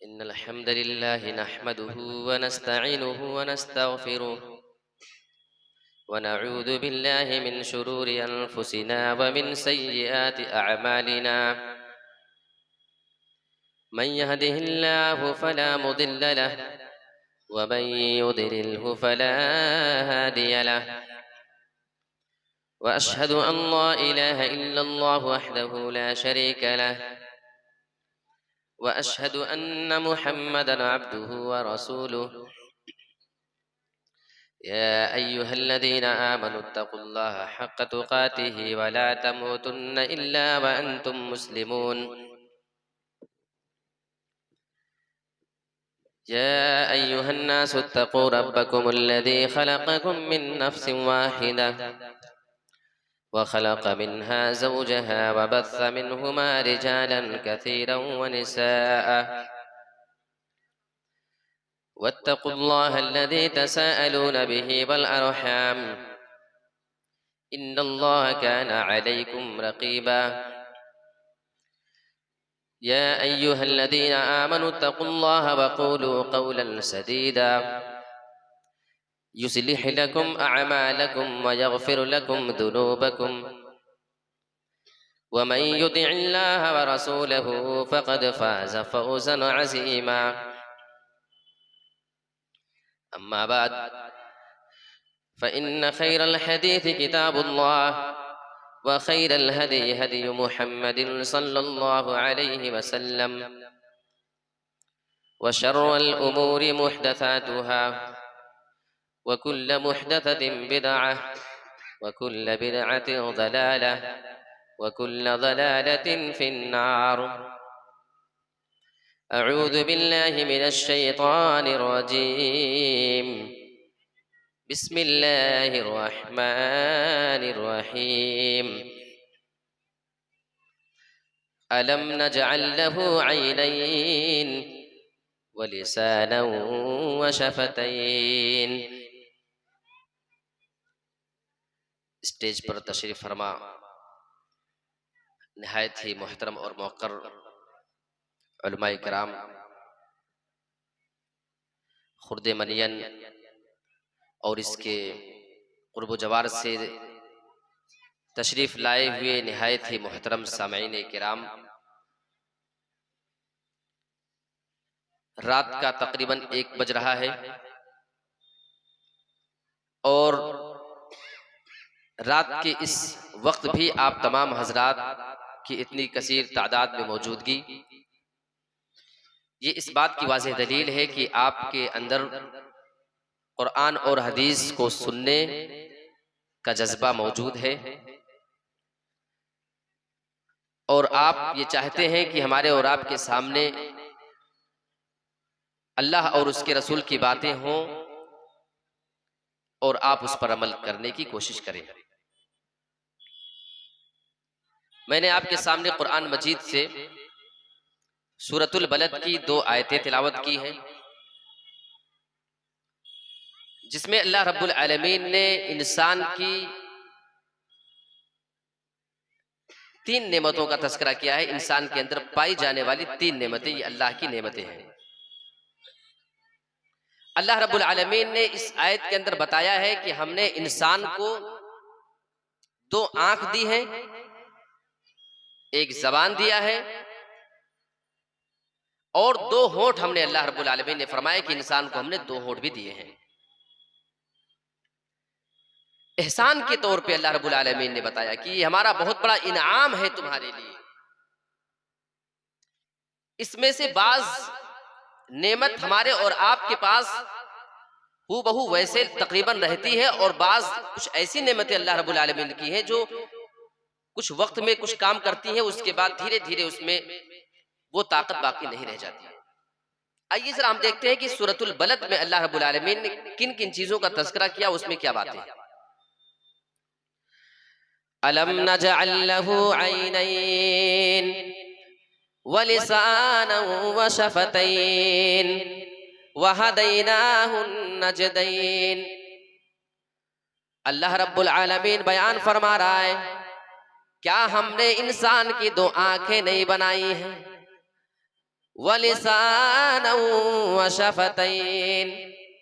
इन्नल हम्दुलिल्लाह नहमदुहु व नस्तईनुहु व नस्तगफिरुह व नऊज़ु बिल्लाहि मिन शुरूरि अनफुसिना व मिन सय्यिआति अअमालिना मन यहदिहिल्लाहु फला मुदिल्ल लहु व मन युद्लिल्हु फला हादिय लहु व अशहदु अन ला इलाहा इल्लल्लाह वहदहु ला शरीका लहु व अशहदु अन्न मुहम्मदन अब्दुहु व रसूलुहु या अय्युहल्लज़ीना आमनुत्तक़ुल्लाहा हक़्क़ तुक़ातिहि व ला तमूतुन्न इल्ला व अंतुम मुस्लिमून या अय्युहन्नासु इत्तक़ू रब्बकुमुल्लज़ी ख़लक़कुम मिन नफ़्सिन वाहिदा व ख़लक़ मिन्हा ज़ौजहा व बस्स मिन्हुमा रिजालन कसीरन व निसाअ वत्तक़ुल्लाह अल्लज़ी तसाअलून बिही वल अर्हाम इन्नल्लाह कान अलैकुम रक़ीबा या अय्युहल्लज़ीना आमनुत्तक़ुल्लाह व क़ूलू क़ौलन सदीदा युस्लिह लकुम अअमालकुम व यग़फ़िर लकुम ज़ुनूबकुम व मन युतिइल्लाह व रसूलहु फ़क़द फ़ाज़ फ़ौज़न अज़ीमा अम्मा बाद फ़इन्न खैरल हदीस किताबुल्लाह व खैरल हदी हदी मुहम्मदिन सल्लल्लाहु अलैहि वसल्लम व शर्रल उमूरि मुहदसातुहा व कुल्ल मुहदसतिन बिदअह व कुल्ल बिदअतिन ज़लालह व कुल्ल ज़लालतिन फिन्नार अऊज़ु बिल्लाहि मिनश शैतानिर रजीम बिस्मिल्लाहिर रहमानिर रहीम अलम नजअल लहू ऐनैन व लिसानन व शफतैन। स्टेज पर तशरीफ फरमा निहायत ही मोहतरम और मौक़र उलमाए किराम, खुर्द मनियन और इसके क़ुर्ब जवार से तशरीफ़ लाए हुए निहायत ही मोहतरम सामईन किराम, रात का तकरीबन 1 बज रहा है और रात के इस वक्त भी आप तमाम हजरात की इतनी कसीर तादाद में मौजूदगी ये इस बात की वाज़ेह दलील है कि आपके अंदर कुरान और हदीस को सुनने का जज्बा मौजूद है और आप ये चाहते हैं कि हमारे और आपके सामने अल्लाह और उसके रसूल की बातें हों और आप उस पर अमल करने की कोशिश करें। मैंने आपके सामने कुरान मजीद से सूरतुल बलद की 2 आयतें तिलावत की हैं, जिसमें अल्लाह रब्बुल आलमीन ने इंसान की 3 नेमतों का तज़किरा किया है। इंसान के अंदर पाई जाने वाली 3 नेमतें ये अल्लाह की नेमतें हैं। अल्लाह रब्बुल आलमीन ने इस आयत के अंदर बताया है कि हमने इंसान को 2 आंख दी है, एक जबान दिया है और 2 होंठ हमने, अल्लाह रब्बुल आलमीन ने फरमाया कि इंसान को हमने 2 होंठ भी दिए हैं। एहसान के तौर पे अल्लाह रब्बुल आलमीन ने बताया कि ये हमारा बहुत बड़ा इनाम है तुम्हारे लिए। इसमें से बाज नेमत हमारे और आपके पास हूबहू वैसे तकरीबन रहती है और बाज कुछ ऐसी नेमतें अल्लाह रब्बुल आलमीन की हैं जो कुछ वक्त में कुछ काम करती हैं, उसके बाद धीरे धीरे उसमें वो ताकत बाकी नहीं रह जाती। आइए जरा हम देखते हैं कि सूरतुल बलद में अल्लाह रब्बुल आलमीन ने किन किन चीजों का तज़किरा किया, उसमें क्या बातें हैं। अलम नजअल लहू ऐनैन व लिसानन व शफतैन व हदैनाहु नजदैन। अल्लाह रब्बुल आलमीन बयान फरमा रहा है, क्या हमने इंसान की 2 आंखें नहीं बनाई हैं वलिसाना व शफतैन,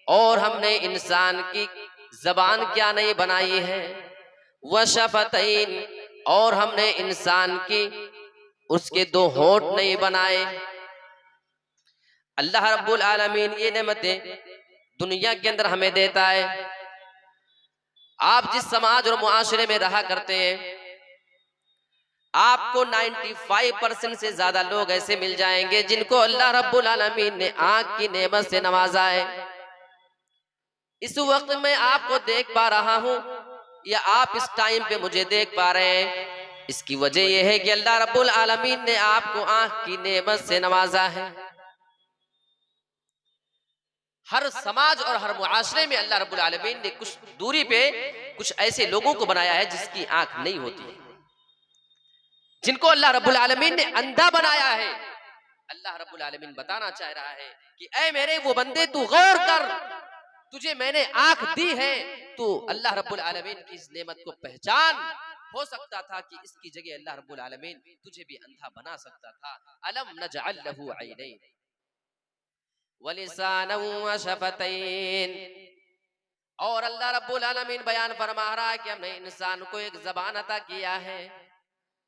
और हमने इंसान की जबान क्या नहीं बनाई है, व शफतैन, और हमने इंसान की उसके दो होंठ नहीं बनाए। अल्लाह रब्बुल आलमीन ये नेमतें दुनिया के अंदर हमें देता है। आप जिस समाज और मुआशरे में रहा करते हैं, आपको 95% से ज्यादा लोग ऐसे मिल जाएंगे जिनको अल्लाह रब्बुल आलमीन ने आंख की नेमत से नवाजा है। इस वक्त मैं आपको देख पा रहा हूं या आप इस टाइम पे मुझे देख पा रहे हैं, इसकी वजह यह है कि अल्लाह रब्बुल आलमीन ने आपको आंख की नेमत से नवाजा है। हर समाज और हर मुआशरे में अल्लाह रब्बुल आलमीन ने कुछ दूरी पे कुछ ऐसे लोगों को बनाया है जिसकी आंख नहीं होती है, जिनको अल्लाह रब्बुल आलमीन ने अंधा बनाया है। अल्लाह रब्बुल आलमीन बताना चाह रहा है कि ऐ मेरे वो बंदे, तू गौर कर, तुझे मैंने आंख दी है, तो अल्लाह रब्बुल आलमीन की इस नेमत को पहचान। हो सकता था कि इसकी जगह अल्लाह रब्बुल आलमीन तुझे भी अंधा बना सकता था। अलम नजअल लहू ऐनैन व लिसानन व शफतैन, और अल्लाह रब्बुल आलमीन बयान फरमा रहा है कि हमने इंसान को एक जबान अता किया है,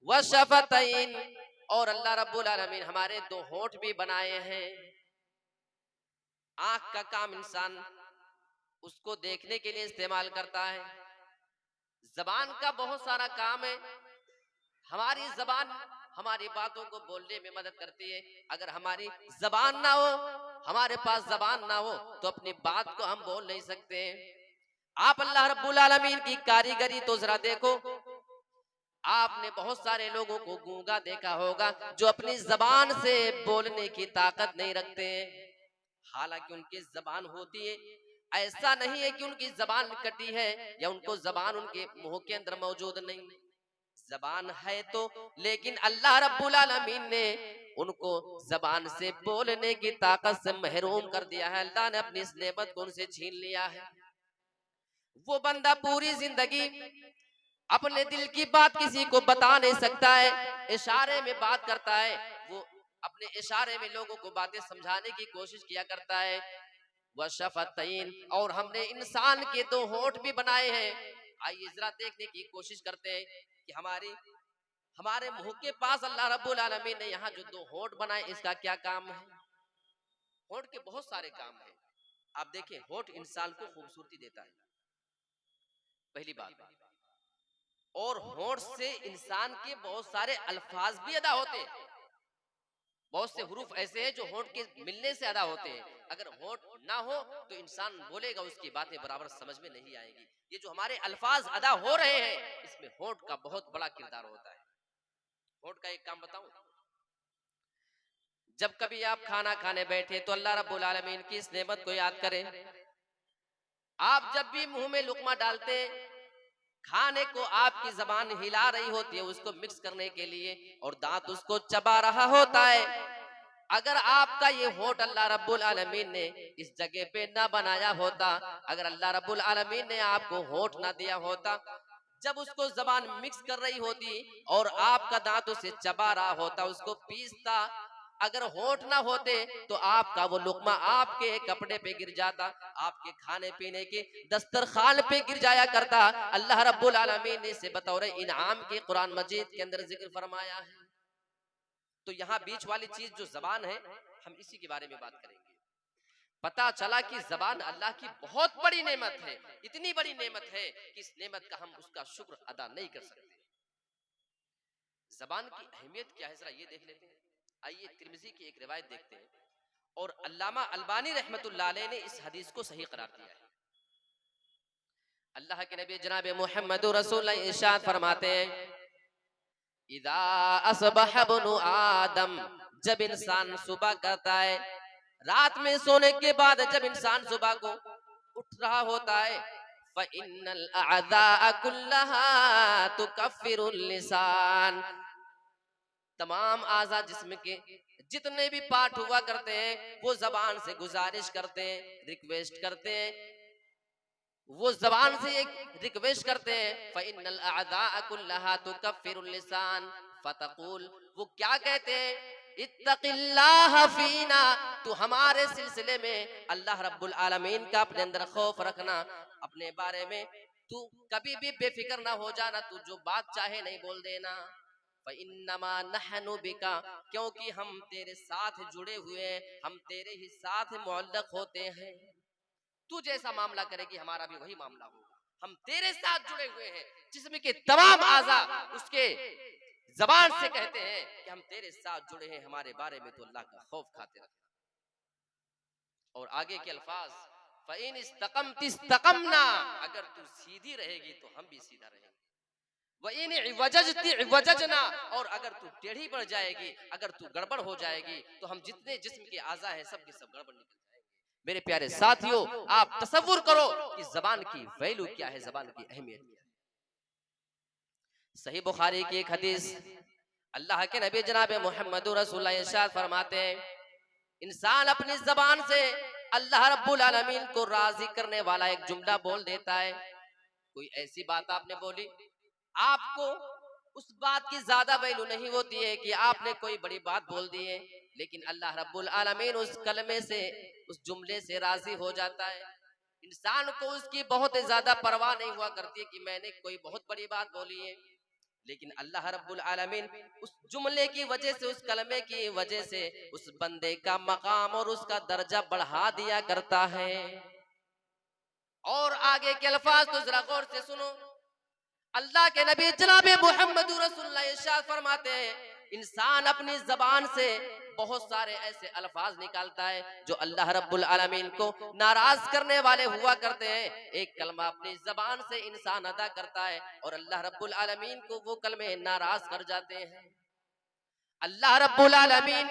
व शफतैन, और अल्लाह रब्बुल आलमीन हमारे दो होंठ भी बनाए हैं। आंख का काम इंसान उसको देखने के लिए इस्तेमाल करता है। जबान का बहुत सारा काम है। हमारी जबान हमारी बातों को बोलने में मदद करती है। अगर हमारी जबान ना हो, हमारे पास जबान ना हो, तो अपनी बात को हम बोल नहीं सकते। आप अल्लाह रब्बुल आलमीन की कारीगरी तो जरा देखो। आपने बहुत सारे लोगों को गूंगा देखा होगा जो अपनी जबान से बोलने की ताकत नहीं रखते, हालांकि उनकी जबान होती है। ऐसा नहीं है कि उनकी जबान कटी है या उनको जबान उनके मुंह के अंदर मौजूद नहीं, जबान है तो, लेकिन अल्लाह रब्बुल आलमीन ने उनको जबान से बोलने की ताकत से महरूम कर दिया है। अल्लाह ने अपनी इस नेमत को उनसे छीन लिया है। वो बंदा पूरी जिंदगी अपने दिल की बात किसी को बता नहीं सकता है, इशारे में बात करता है। वो अपने इशारे में लोगों को बातें समझाने की कोशिश किया करता है। व शफतैन, और हमने इंसान के दो होंठ भी बनाए हैं। आइए जरा देखने की कोशिश करते हैं कि हमारे मुंह के पास अल्लाह रब्बुल आलमीन ने यहाँ जो दो होंठ बनाए, इसका क्या काम है। होंठ के बहुत सारे काम हैं। आप देखें, होंठ इंसान को खूबसूरती देता है, पहली बात। और होंठ से इंसान के बहुत सारे अल्फाज भी अदा होते हैं। बहुत से हुरूफ ऐसे हैं जो होंठ के मिलने से अदा होते हैं। अगर होंठ ना हो तो इंसान बोलेगा, उसकी बातें बराबर समझ में नहीं आएगी। ये जो हमारे अल्फाज अदा हो रहे हैं, इसमें होंठ का बहुत बड़ा किरदार होता है। होंठ का एक काम बताऊं, जब कभी आप खाना खाने बैठे तो अल्लाह रब्बुल आलमीन की इस नेमत को याद करें। आप जब भी मुंह में लुकमा डालते, खाने को आपकी जबान हिला रही होती है उसको मिक्स करने के लिए, और दांत उसको चबा रहा होता है। अगर आपका ये होंठ अल्लाह रब्बुल आलमीन ने इस जगह पे ना बनाया होता, अगर अल्लाह रब्बुल आलमीन ने आपको होंठ ना दिया होता, जब उसको जबान मिक्स कर रही होती और आपका दांत उसे चबा रहा होता, उसको पीसता, अगर होंठ ना होते तो आपका वो लुकमा आपके कपड़े पे गिर जाता, आपके खाने पीने के दस्तरखान पे गिर जाया करता। अल्लाह रब्बुल आलमीन ने इसे बतौर इनाम के कुरान मजीद के अंदर जिक्र फरमाया है। तो यहाँ बीच वाली चीज जो जबान है, हम इसी के बारे में बात करेंगे। पता चला कि जबान अल्लाह की बहुत बड़ी नेमत है। इतनी बड़ी नेमत है कि इस नेमत का हम उसका शुक्र अदा नहीं कर सकते। जबान की अहमियत क्या है, जरा ये देख लेते हैं। आइए तिर्मिज़ी की एक रिवायत देखते हैं, और अल्लामा अलबानी रहमतुल्लाह अलैह ने इस हदीस को सही करार दिया है। अल्लाह के नबी जनाब मुहम्मद रसूलुल्लाह इरशाद फरमाते हैं, इदा असबह इब्नु आदम, जब इंसान सुबह करता है, रात में सोने के बाद जब इंसान सुबह को उठ रहा होता है, फ़इन्नल अअज़ा कुल्लहा तुकफ्फिरुल लिसान, तमाम आज़ा जिस्म के जितने भी पार्ट हुआ करते हैं, वो जबान से गुजारिश करते हैं, रिक्वेस्ट करते हैं, वो जबान से एक रिक्वेस्ट करते हैं, फ़इन्नल अअज़ा कुल्लहा तुकफ्फिरुल लिसान फतक़ूल, वो क्या कहते हैं, इत्तक़िल्लाह फीना, तू हमारे सिलसिले में अल्लाह रब्बुल आलमीन का अपने अंदर खौफ रखना, अपने बारे में तू कभी भी बेफिक्र ना हो जाना, तू जो बात चाहे नहीं बोल देना। फ़इन्नमा नहनु बिका, क्योंकि हम तेरे साथ जुड़े हुए हैं, हम तेरे ही साथ मुअल्लक़ होते हैं। तू जैसा मामला करेगी हमारा भी वही मामला होगा। हम तेरे साथ जुड़े हुए हैं, जिस्म के तमाम आज़ा उसके जबान से कहते हैं कि हम तेरे साथ जुड़े हैं, हमारे बारे में तो अल्लाह का खौफ खाते रखना। और आगे के अल्फाज, फ़इन इस्तक़मति इस्तक़मना, अगर तू सीधी रहेगी तो हम भी सीधा रहेंगे। वइन इवजजति इवजजना, और अगर तू टेढ़ी बढ़ जाएगी, अगर तू गड़बड़ हो जाएगी तो हम जितने जिस्म के आज़ा हैं सब के सब गड़बड़ निकल जाएंगे। मेरे प्यारे साथियों, आप तसव्वुर करो कि ज़बान की वैल्यू क्या है, ज़बान की अहमियत क्या है। सही बुखारी की एक हदीस, अल्लाह के नबी जनाब मुहम्मदुर रसूलुल्लाह इरशाद फरमाते हैं, इंसान अपनी ज़बान से अल्लाह रब्बुल आलमीन को राज़ी करने वाला एक जुमला बोल देता है। कोई ऐसी बात आपने बोली, आपको उस बात की ज्यादा वैल्यू नहीं होती है कि आपने कोई बड़ी बात बोल दी है, लेकिन अल्लाह रब्बुल आलमीन उस कलमे से, उस जुमले से राजी हो जाता है। इंसान को उसकी बहुत ज्यादा परवाह नहीं हुआ करती है कि मैंने कोई बहुत बड़ी बात बोली है, लेकिन अल्लाह रब्बुल आलमीन उस जुमले की वजह से, उस कलमे की वजह से उस बंदे का मकाम और उसका दर्जा बढ़ा दिया करता है। और आगे के अल्फाज तो जरा गौर से सुनो, अल्लाह के नबी जनाबे मुहम्मद रसूलुल्लाह इरशाद फरमाते हैं, इंसान अपनी जबान से बहुत सारे ऐसे अल्फाज निकालता है जो अल्लाह रब्बुल आलमीन को नाराज करने वाले हुआ करते हैं। एक कलमा अपनी जबान से इंसान अदा करता है और अल्लाह रब्बुल आलमीन को वो कलमे नाराज कर जाते हैं। अल्लाह रब्बुल आलमीन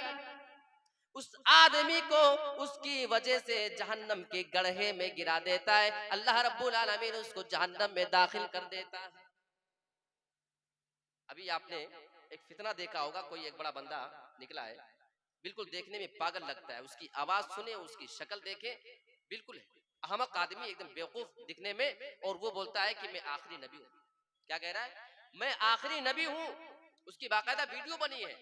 उस आदमी को उसकी वजह से जहन्नम के गड्ढे में गिरा देता है, अल्लाह रब्बुल आलमीन उसको जहन्नम में दाखिल कर देता है। अभी आपने एक फितना देखा होगा, कोई एक बड़ा बंदा निकला है, बिल्कुल देखने में पागल लगता है, उसकी आवाज सुने, उसकी शक्ल देखे, बिल्कुल अहमक आदमी, एकदम बेवकूफ दिखने में, और वो बोलता है कि मैं आखिरी नबी हूँ। क्या कह रहा है? मैं आखिरी नबी हूँ। उसकी बाकायदा वीडियो बनी है,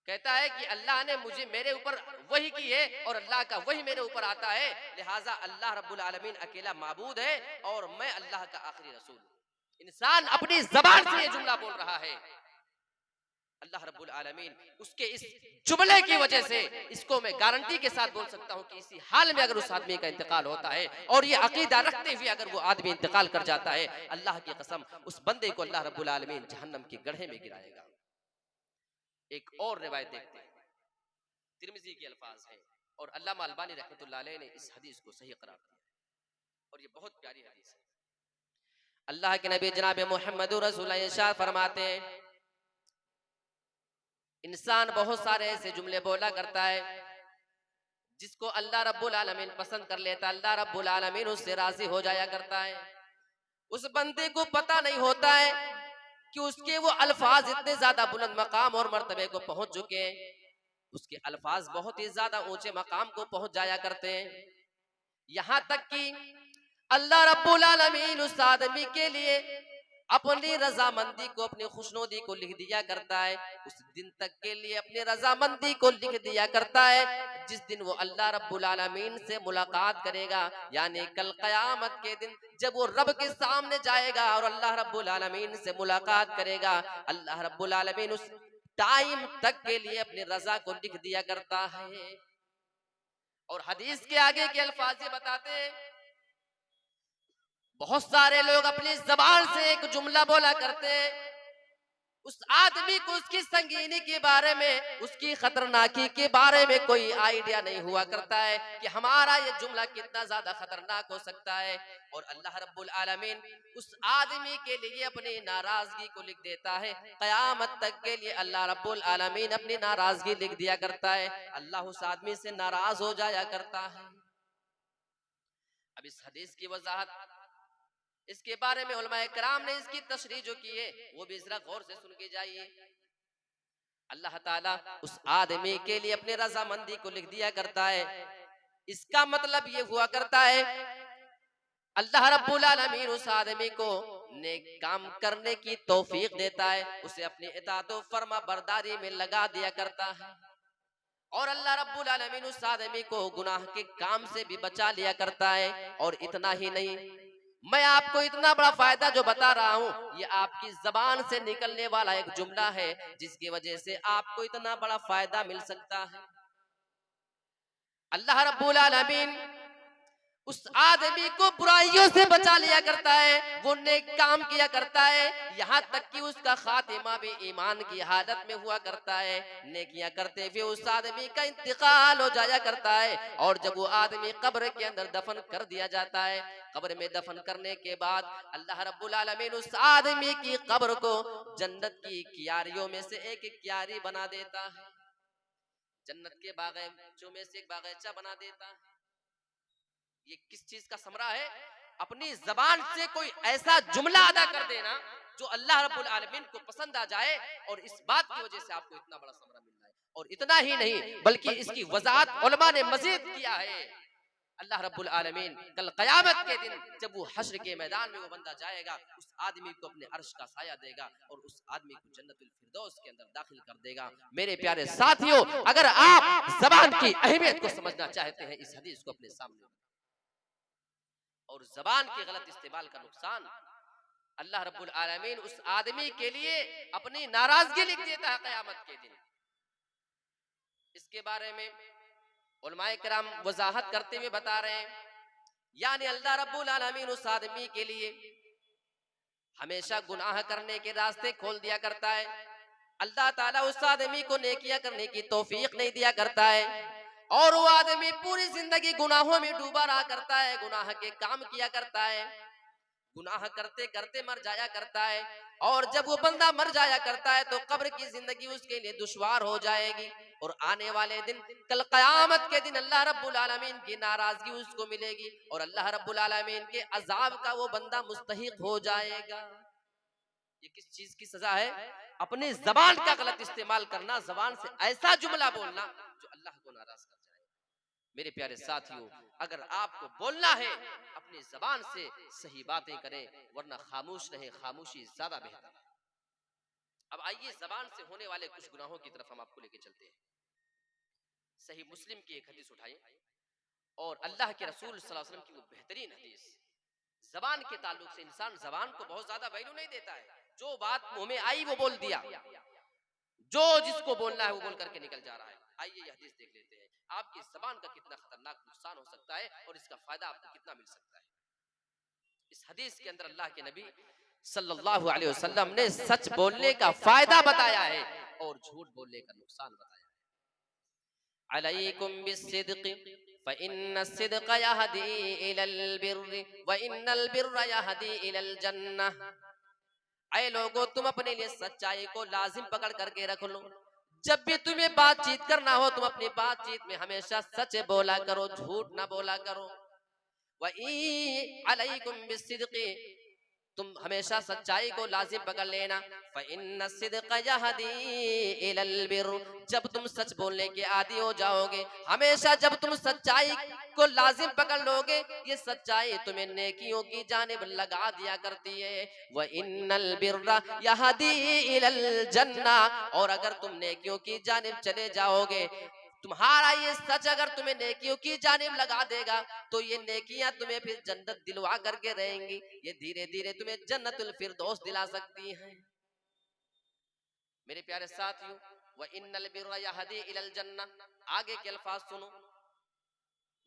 कहता है कि अल्लाह ने मुझे, मेरे ऊपर वही की है और अल्लाह का वही मेरे ऊपर आता है, लिहाजा अल्लाह रब्बुल आलमीन अकेला माबूद है और मैं अल्लाह का आखिरी रसूल हूँ। इंसान अपनी जबान से ये जुमला बोल रहा है। अल्लाह रब्बुल आलमीन उसके इस जुमले की वजह से, इसको मैं गारंटी के साथ बोल सकता हूं कि इसी हाल में अगर उस आदमी का इंतकाल होता है और ये अकीदा रखते हुए अगर वो आदमी इंतकाल कर जाता है, अल्लाह की कसम उस बंदे को अल्लाह रब्बुल आलमीन जहन्नम के गड्ढे में गिराएगा। एक और रिवायत देखते हैं, तिरमिज़ी के अल्फाज हैं और अल्लामा अलबानी रहमतुल्लाह अलैह ने इस हदीस को सही करार दिया और ये बहुत प्यारी हदीस है। अल्लाह के नबी जनाब मुहम्मद रसूलुल्लाह इरशाद फरमाते हैं, इंसान बहुत सारे ऐसे जुमले बोला करता है जिसको अल्लाह रब्बुल आलमीन पसंद कर लेता, अल्लाह रब्बुल आलमीन उससे राजी हो जाया करता है। उस बंदे को पता नहीं होता है कि उसके वो अल्फाज इतने ज्यादा बुलंद मकाम और मर्तबे को पहुंच चुके हैं, उसके अल्फाज बहुत ही ज्यादा ऊंचे मकाम को पहुंच जाया करते हैं, यहां तक कि अल्लाह रब्बुल आलमीन उस आदमी के लिए अपनी रजामंदी को, अपनी खुशनुदी को लिख दिया करता है। उस दिन तक के लिए अपनी रजामंदी को लिख दिया करता है जिस दिन वो अल्लाह रब्बुल आलमीन से मुलाकात करेगा, यानी कल कयामत के दिन जब वो रब के सामने जाएगा और अल्लाह रब्बुल आलमीन से मुलाकात करेगा, अल्लाह रब्बुल आलमीन उस टाइम तक के लिए अपनी रजा को लिख दिया करता है। और हदीस के आगे के अल्फाज ये बताते हैं, बहुत सारे लोग अपनी जबान से एक जुमला बोला करते हैं, उस आदमी को उसकी संगीनी के बारे में, उसकी खतरनाकी के बारे में कोई आइडिया नहीं हुआ करता है कि हमारा ये जुमला कितना ज्यादा खतरनाक हो सकता है। और अल्लाह रब्बुल आलमीन उस आदमी के लिए अपनी नाराजगी को लिख देता है, कयामत तक के लिए अल्लाह रब्बुल आलमीन अपनी नाराजगी लिख दिया करता है, अल्लाह उस आदमी से नाराज हो जाया करता है। अब इस हदीस की वजाहत, इसके बारे में उलमाए कराम ने इसकी तशरीह जो की है वो भी जरा गौर से सुन के जाइए। अल्लाह ताला उस आदमी के लिए अपनी रजामंदी को लिख दिया करता है, इसका मतलब ये हुआ करता है अल्लाह रब्बुल आलमीन उस आदमी को नेक काम करने की तौफीक देता है, उसे अपनी इताअत व फर्मा बरदारी में लगा दिया करता है। और अल्लाह रब्बुल आलमीन उस आदमी को गुनाह के काम से भी बचा लिया करता है। और इतना ही नहीं, मैं आपको इतना बड़ा फायदा जो बता रहा हूँ, ये आपकी जबान से निकलने वाला एक जुमला है जिसकी वजह से आपको इतना बड़ा फायदा मिल सकता है। अल्लाह रब्बुल आलमीन उस आदमी को बुराइयों से बचा लिया करता है, वो नेक काम किया करता है, यहाँ तक कि उसका खातिमा भी ईमान की हालत में हुआ करता है। नेकियां करते हुए उस आदमी का इंतकाल हो जाया करता है। और जब वो आदमी कब्र के अंदर दफन कर दिया जाता है, कब्र में दफन करने के बाद अल्लाह रब्बुल आलमीन उस आदमी की कब्र को जन्नत की क्यारियों में से एक क्यारी बना देता है, जन्नत के बागीचों में से एक बागीचा बना देता है। ये किस चीज का समरा है? अपनी जबान से कोई ऐसा जुमला अदा कर देना जो अल्लाह रब्बुल आलमीन को पसंद आ जाए, और इस बात की वजह से आपको इतना बड़ा समरा मिल रहा है। और इतना ही नहीं, बल्कि इसकी वजाहत उलमा ने मजीद किया है। अल्लाह रब्बुल आलमीन कल क़यामत के दिन जब वो हश्र के मैदान में वो बंदा जाएगा, उस आदमी को अपने अर्श का साया देगा और उस आदमी को जन्नतुल फिरदौस के अंदर दाखिल कर देगा। मेरे प्यारे साथियों, अगर आप जबान की अहमियत को समझना चाहते हैं, इस हदीस को अपने सामने और जबान के गलत इस्तेमाल का नुकसान, अल्लाह रब्बुल आलमीन उस आदमी के लिए अपनी नाराजगी लिख देता है क़यामत के दिन। इसके बारे में उलमाए किराम वजाहत करते हुए बता रहे हैं, यानी अल्लाह रब्बुल आलमीन उस आदमी के लिए हमेशा गुनाह करने के रास्ते खोल दिया करता है। अल्लाह ताला उस आदमी को नेकियां करने की तौफीक नहीं दिया करता है, और वो आदमी पूरी जिंदगी गुनाहों में डूबा रहा करता है, गुनाह के काम किया करता है, गुनाह करते करते मर जाया करता है। और जब वो बंदा मर जाया करता है तो कब्र की जिंदगी उसके लिए दुश्वार हो जाएगी, और आने वाले दिन कल क़यामत के दिन अल्लाह रब्बुल आलमीन की नाराजगी उसको मिलेगी, और अल्लाह रब्बुल आलमीन के अजाब का वो बंदा मुस्तहिक हो जाएगा। ये किस चीज की सजा है? अपने जबान का गलत इस्तेमाल करना, जबान से ऐसा जुमला बोलना जो अल्लाह को नाराज कर जाए। मेरे प्यारे साथियों, अगर आपको बोलना है, अपनी जबान से सही बातें करें, वरना खामोश रहे, खामोशी ज्यादा बेहतर है। अब आइए जबान से होने वाले कुछ गुनाहों की तरफ हम आपको लेके चलते हैं। सही मुस्लिम की एक हदीस उठाइए, और अल्लाह के रसूल सल्लल्लाहु अलैहि वसल्लम की वो बेहतरीन हदीस। जबान के ताल्लुक से इंसान जबान को बहुत ज्यादा वैल्यू नहीं देता है, जो बात मुंह में आई वो बोल दिया, जो जिसको बोलना है वो बोल करके निकल जा रहा है। आइए ये हदीस देख लेते हैं, आपकी जबान का कितना खतरनाक नुकसान हो सकता है और इसका फायदा आपको कितना मिल सकता है। इस हदीस के अंदर अल्लाह के नबी सल्लल्लाहु अलैहि वसल्लम ने सच बोलने का फायदा बताया है और झूठ बोलने का नुकसान बताया है। अलैकुम बिस्सिद्क़ि फ़इन्न सिद्क़ यहदी इलल बिर्रि व इन्नल बिर्र यहदी इलल जन्नह। ऐ लोगों, तुम अपने लिए सच्चाई को लाजिम पकड़ करके रख लो। जब भी तुम्हें बातचीत करना हो, तुम अपनी बातचीत में हमेशा सच बोला करो, झूठ ना बोला करो। वही अलैकुम बिस्सिद्क़ि, तुम हमेशा सच्चाई को लाजिम पकड़ लेना। फ़इन्न सिद्क़ यहदी इलल बिर्र, जब तुम सच बोलने के आदी हो जाओगे, हमेशा जब तुम सच्चाई को लाजिम पकड़ लोगे, ये सच्चाई तुम्हें नेकियों की जानिब लगा दिया करती है। व इन्नल बिर्रा यहदी इलल जन्ना, और अगर तुम नेकियों की जानिब चले जाओगे, तुम्हारा ये सच अगर तुम्हें नेकियों की जानिब लगा देगा, तो ये नेकियां तुम्हें फिर जन्नत दिलवा करके रहेंगी। ये धीरे धीरे तुम्हें जन्नतुल फिरदौस दिला सकती हैं। मेरे प्यारे साथियों, व इन्नल बिर्रा यहदी इलल जन्ना, आगे के अल्फाज सुनो।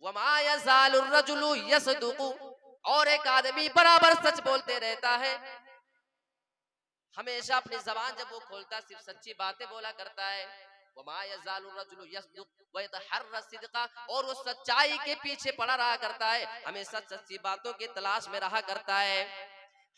वमा यज़ालुर रजुलु यसदुकु, और एक आदमी बराबर सच बोलते रहता है, हमेशा अपनी जबान जब वो खोलता सिर्फ सच्ची बातें बोला करता है। वमा यज़ालुर रजुलु यसदुक व यतहर्रा सिद्क़ा, और वो सच्चाई के पीछे पड़ा रहा करता है, हमेशा सच्ची बातों की तलाश में रहा करता है।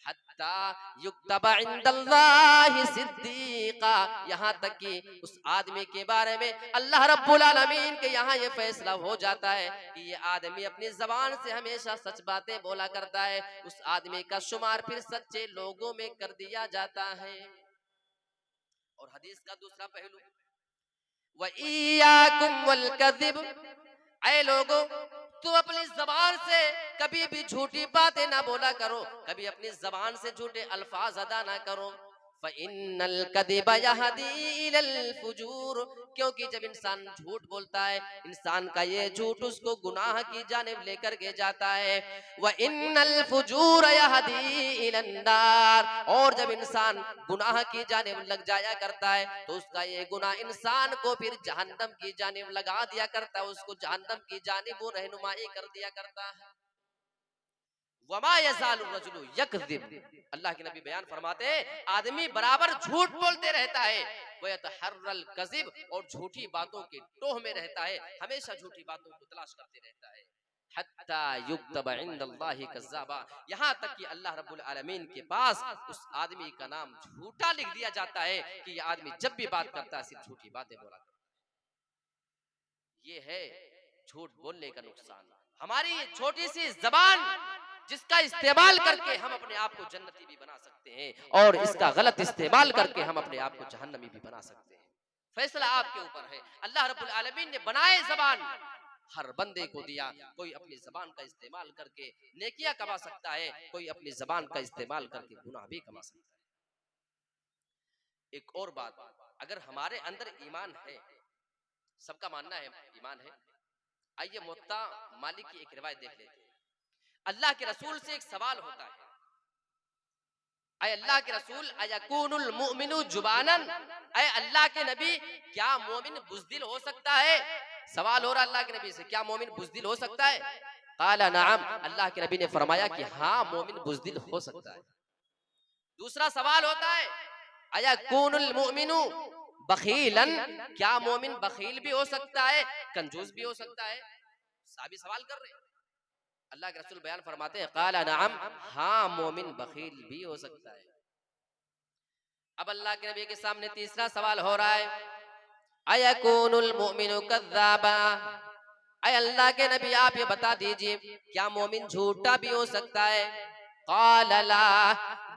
हत्ता युक्तबा इंदल्लाहि सिद्दीक़ा, यहाँ तक कि उस आदमी के बारे में अल्लाह रब्बुल आलमीन के यहाँ ये फैसला हो जाता है कि ये आदमी अपनी जबान से हमेशा सच बातें बोला करता है, उस आदमी का शुमार फिर सच्चे लोगों में कर दिया जाता है। और हदीस का दूसरा पहलू, व इय्याकुम वल कज़िब, ऐ लोगों, तुम अपनी जबान से कभी भी झूठी बातें ना बोला करो, कभी अपनी जबान से झूठे अल्फाज अदा ना करो। फ़इन्नल कज़िबा यहदी इलल फुजूर, क्योंकि जब इंसान झूठ बोलता है, इंसान का ये झूठ उसको गुनाह की जानिब लेकर के जाता है। व इन्नल फुजूर यहदी इलन नार, और जब इंसान गुनाह की जानिब लग जाया करता है तो उसका ये गुनाह इंसान को फिर जहन्नम की जानिब लगा दिया करता है, उसको जहन्नम की जानिब वो रहनुमाई कर दिया करता है। वमा यज़ालु रजुलु यकज़िब, अल्लाह के नबी बयान फरमाते हैं आदमी बराबर झूठ बोलते रहता है, वयतहर्रल कज़िब, और झूठी बातों के टोह में रहता है, हमेशा झूठी बातों को तलाश करते रहता है। हत्ता युक्तब इंदल्लाहि कज़्ज़ाबा, यहाँ तक कि अल्लाह रब्बुल आलमीन के पास उस आदमी का नाम झूठा लिख दिया जाता है कि ये आदमी जब भी बात करता है सिर्फ झूठी बातें बोला करता है। ये है झूठ बोलने का नुकसान। हमारी ये छोटी सी जबान जिसका इस्तेमाल करके हम अपने आप को जन्नती भी बना सकते हैं और इसका गलत इस्तेमाल करके हम अपने आप को जहन्नमी भी बना सकते हैं। फैसला आपके ऊपर है। अल्लाह रब्बुल आलमीन ने बनाए जबान, हर बंदे को दिया। कोई अपनी जबान का इस्तेमाल करके नेकियां कमा सकता है, कोई अपनी जबान का इस्तेमाल करके गुनाह भी कमा सकता है। एक और बात, अगर हमारे अंदर ईमान है, सबका मानना है ईमान है, आइए मुत्ता मालिक की एक रिवायत देख लेते हैं। अल्लाह के रसूल से एक सवाल होता है, अय अल्लाह के रसूल अयकूनुल मुमिनु जुबानन, अय अल्लाह के नबी क्या मोमिन बुज़दिल हो सकता है? सवाल हो रहा अल्लाह के नबी से, क्या मोमिन बुज़दिल हो सकता है? काला नअम, अल्लाह के नबी ने फरमाया कि हाँ मोमिन बुज़दिल हो सकता है। दूसरा सवाल होता है अयकूनुल मुमिनु बखीलन, क्या मोमिन बखील भी हो सकता है, कंजूस भी हो सकता है? साहबी सवाल कर रहे हैं। अल्लाह के रसूल बयान फरमाते हैं काला नअम, हाँ मोमिन बखील भी हो सकता है। अब अल्लाह के नबी के सामने तीसरा सवाल हो रहा है अयकूनुल मुमिनु कज़्ज़ाबा, अय अल्लाह के नबी आप ये बता दीजिए क्या मोमिन झूठा भी हो सकता है? क़ाल ला,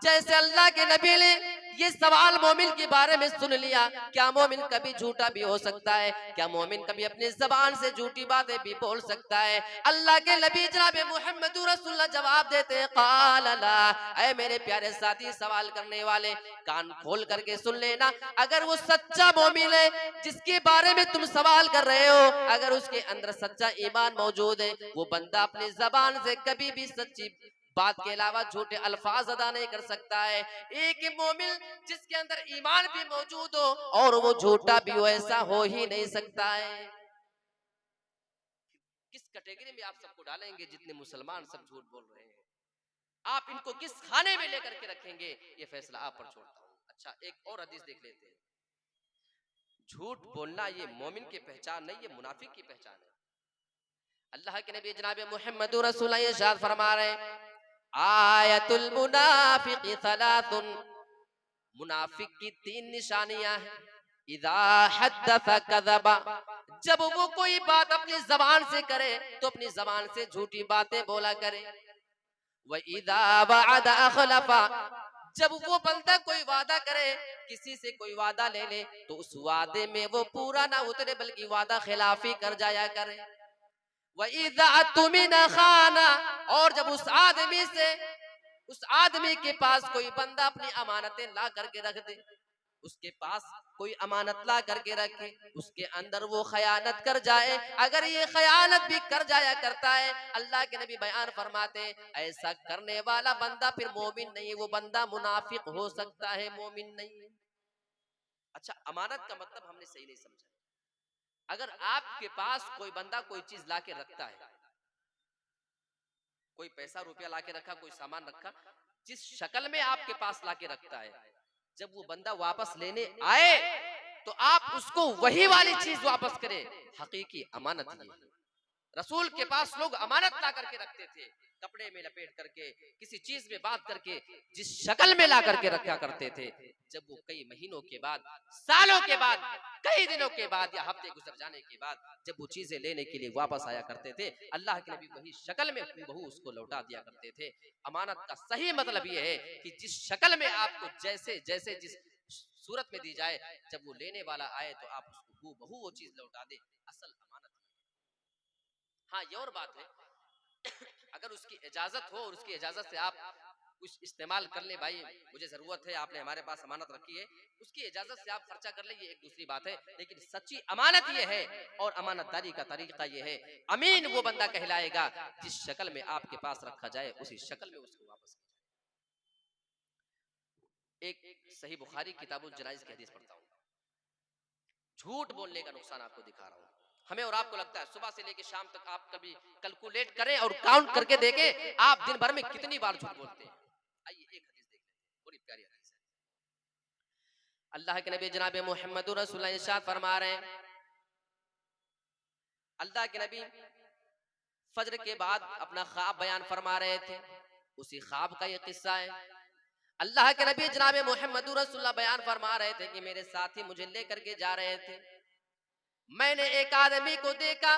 जैसे अल्लाह के नबी ने ये सवाल मोमिन के बारे में सुन लिया, क्या मोमिन कभी झूठा भी हो सकता है? क्या मोमिन कभी अपनी जबान से झूठी बातें भी बोल सकता है? अल्लाह के नबी जनाब मुहम्मद रसूलुल्लाह जवाब देते क़ाल ला, ऐ मेरे प्यारे साथी सवाल करने वाले कान खोल करके सुन लेना, अगर वो सच्चा मोमिन है जिसके बारे में तुम सवाल कर रहे हो, अगर उसके अंदर सच्चा ईमान मौजूद है, वो बंदा अपनी जबान से कभी भी सच्ची बात के अलावा झूठे अल्फाज अदा नहीं कर सकता है। एक मोमिन जिसके अंदर ईमान भी मौजूद हो और वो झूठा भी हो, ऐसा हो ही नहीं सकता है। किस कैटेगरी में आप सबको डालेंगे? जितने मुसलमान सब झूठ बोल रहे हैं, आप इनको किस खाने में लेकर के रखेंगे, ये फैसला आप पर छोड़ता हूं। अच्छा, एक और हदीस देख लेते हैं। झूठ बोलना ये मोमिन की पहचान नहीं, ये मुनाफिक की पहचान है। अल्लाह के नबी जनाब मुहम्मद रसूलुल्लाह इरशाद फरमा रहे हैं आयतुल मुनाफिकी सलासुन, मुनाफिक की 3 निशानियां हैं। इज़ा हद्दसा कज़बा, जब वो कोई बात अपनी जबान से करे तो अपनी जबान से झूठी बातें बोला करे। व इज़ा वअदा अखलफा, जब वो बंदा कोई वादा करे, किसी से कोई वादा ले ले तो उस वादे में वो पूरा ना उतरे बल्कि वादा खिलाफी कर जाया करे। वइज़ा तुमिना खाना, और जब उस आदमी के पास कोई बंदा अपनी अमानतें ला करके रख दे, उसके पास कोई अमानत ला करके रखे, उसके अंदर वो खयानत कर जाए, अगर ये खयानत भी कर जाया करता है, अल्लाह के नबी बयान फरमाते ऐसा करने वाला बंदा फिर मोमिन नहीं, वो बंदा मुनाफिक हो सकता है, मोमिन नहीं। अच्छा, अमानत का मतलब हमने सही नहीं समझा। अगर आपके पास कोई बंदा कोई चीज ला के रखता है, कोई पैसा रुपया ला के रखा, कोई सामान रखा, जिस शक्ल में आपके पास ला के रखता है, जब वो बंदा वापस लेने आए तो आप उसको वही वाली चीज वापस करें, हकीकी अमानत ये है। रसूल के पास लोग अमानत ला करके रखते थे, कपड़े में लपेट करके, किसी चीज में बांध करके, जिस शक्ल में ला करके रखा करते थे, जब वो कई महीनों के बाद, सालों के बाद, कई दिनों के बाद या हफ्ते गुजर जाने के बाद जब वो चीजें लेने के लिए वापस आया करते थे, अल्लाह के नबी वही शक्ल में हूबहू उसको लौटा दिया करते थे। अमानत का सही मतलब ये है कि जिस शक्ल में आपको जैसे जैसे जिस सूरत में दी जाए, जब वो लेने वाला आए तो आप उसको हूबहू वो चीज लौटा दे, असल अमानत। हाँ ये और बात है, अगर उसकी इजाजत हो और उसकी इजाजत से आप कुछ इस्तेमाल कर ले, भाई मुझे जरूरत है, आपने हमारे पास अमानत रखी है, उसकी इजाजत से आप खर्चा कर ले, ये एक दूसरी बात है। लेकिन सच्ची अमानत ये है और अमानतदारी का तरीका ये है, अमीन वो बंदा कहलाएगा जिस शक्ल में आपके पास रखा जाए उसी शक्ल में उसको वापस किया जाए। एक सही बुखारी किताबुल जनाइज की हदीस पढ़ता हूँ, झूठ बोलने का नुकसान आपको दिखा रहा हूँ। हमें और आपको लगता है सुबह से लेकर शाम तक आप कभी कैलकुलेट करें और काउंट करके देखें आप दिन भर में कितनी बार झूठ बोलते हैं। आइए एक हदीस देख लेते हैं, बड़ी प्यारी हदीस है। अल्लाह के नबी जनाब मोहम्मद रसूलुल्लाह इरशाद फरमा रहे हैं, अल्लाह के नबी फजर के बाद अपना ख्वाब बयान फरमा रहे थे, उसी ख्वाब का ये किस्सा है। अल्लाह के नबी जनाब मोहम्मद रसूलुल्लाह बयान फरमा रहे थे कि मेरे साथी मुझे लेकर के जा रहे थे, मैंने एक आदमी को देखा,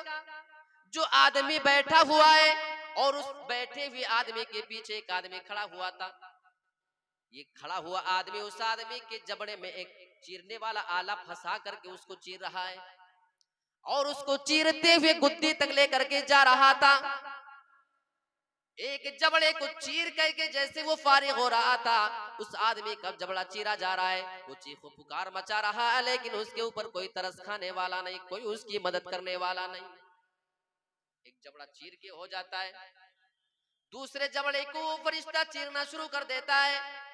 जो आदमी बैठा हुआ है और उस बैठे हुए आदमी के पीछे एक आदमी खड़ा हुआ था। ये खड़ा हुआ आदमी उस आदमी के जबड़े में एक चीरने वाला आला फंसा करके उसको चीर रहा है और उसको चीरते हुए गुद्दी तक लेकर के जा रहा था। एक जबड़े को चीर करके जैसे वो फारिग हो रहा था, उस आदमी का जबड़ा चीरा जा रहा है, वो चीखो पुकार मचा रहा है, लेकिन उसके ऊपर कोई तरस खाने वाला नहीं, कोई उसकी मदद करने वाला नहीं। एक जबड़ा चीर के हो जाता है, दूसरे जबड़े को फरिश्ता चीरना शुरू कर देता है।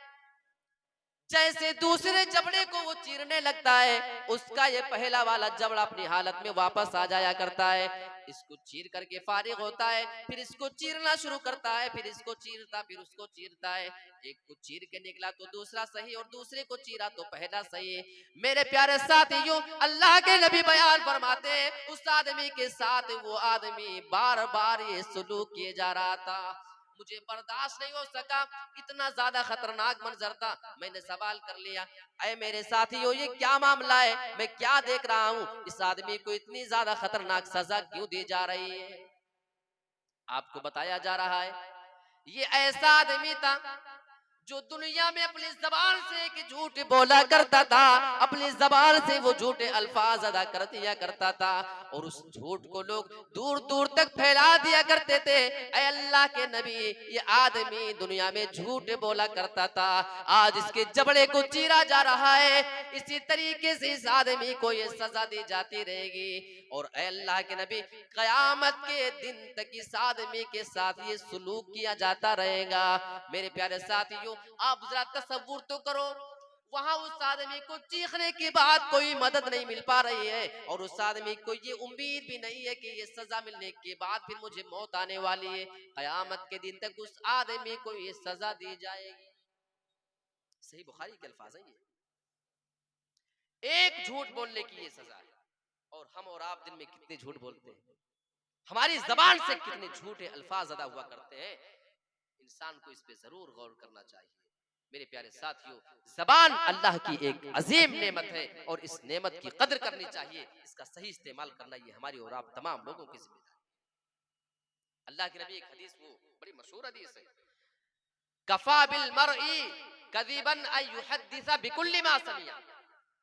जैसे दूसरे जबड़े को वो चीरने लगता है, उसका ये पहला वाला जबड़ा अपनी हालत में वापस आ जाया करता है। इसको चीर करके फारिग होता है, फिर इसको चीरना शुरू करता है, फिर इसको चीरता, फिर उसको चीरता है। एक को चीर के निकला तो दूसरा सही और दूसरे को चीरा तो पहला सही। मेरे प्यारे साथियों, अल्लाह के नबी बयान फरमाते हैं, उस आदमी के साथ वो आदमी बार बार ये सलूक किए जा रहा था। मुझे बर्दाश्त नहीं हो सका, इतना ज्यादा खतरनाक मंजर था। मैंने सवाल कर लिया, अरे मेरे साथियों ये क्या मामला है, मैं क्या देख रहा हूँ, इस आदमी को इतनी ज्यादा खतरनाक सजा क्यों दी जा रही है? आपको बताया जा रहा है, ये ऐसा आदमी था जो दुनिया में अपनी जबान से एक झूठ बोला करता था, अपनी जबान से वो झूठे अल्फाज अदा कर दिया करता था और उस झूठ को लोग दूर दूर तक फैला दिया करते थे। ऐ अल्लाह के नबी, ये आदमी दुनिया में झूठ बोला करता था, आज इसके जबड़े को चीरा जा रहा है, इसी तरीके से इस आदमी को ये सजा दी जाती रहेगी। और ऐ अल्लाह के नबी, कयामत के दिन तक इस आदमी के साथ ये सलूक किया जाता रहेगा। मेरे प्यारे साथियों, आप जरा तसव्वुर तो करो, वहां उस आदमी को चीखने के बाद कोई मदद नहीं मिल पा रही है और उस आदमी को ये उम्मीद भी नहीं है कि ये सजा मिलने के बाद फिर मुझे मौत आने वाली है। कयामत के दिन तक उस आदमी को ये सजा दी जाएगी। सही बुखारी के अल्फाज हैं, ये एक झूठ बोलने की ये सजा है। और हम और आप दिन में कितने झूठ बोलते हैं, हमारी जबान से कितने झूठे अल्फाज अदा हुआ करते हैं। इंसान को इस पे जरूर गौर करना चाहिए। मेरे प्यारे साथियों, जबान अल्लाह की एक अजीम नेमत है और इस नेमत की कदर करनी चाहिए, इसका सही इस्तेमाल करना ये हमारी और आप तमाम लोगों की जिम्मेदारी। अल्लाह के नबी एक हदीस, वो बड़ी मशहूर हदीस है, कफा बिल मरई कज़िबन अन युहद्दिसा बिकुल्ली मा समिया।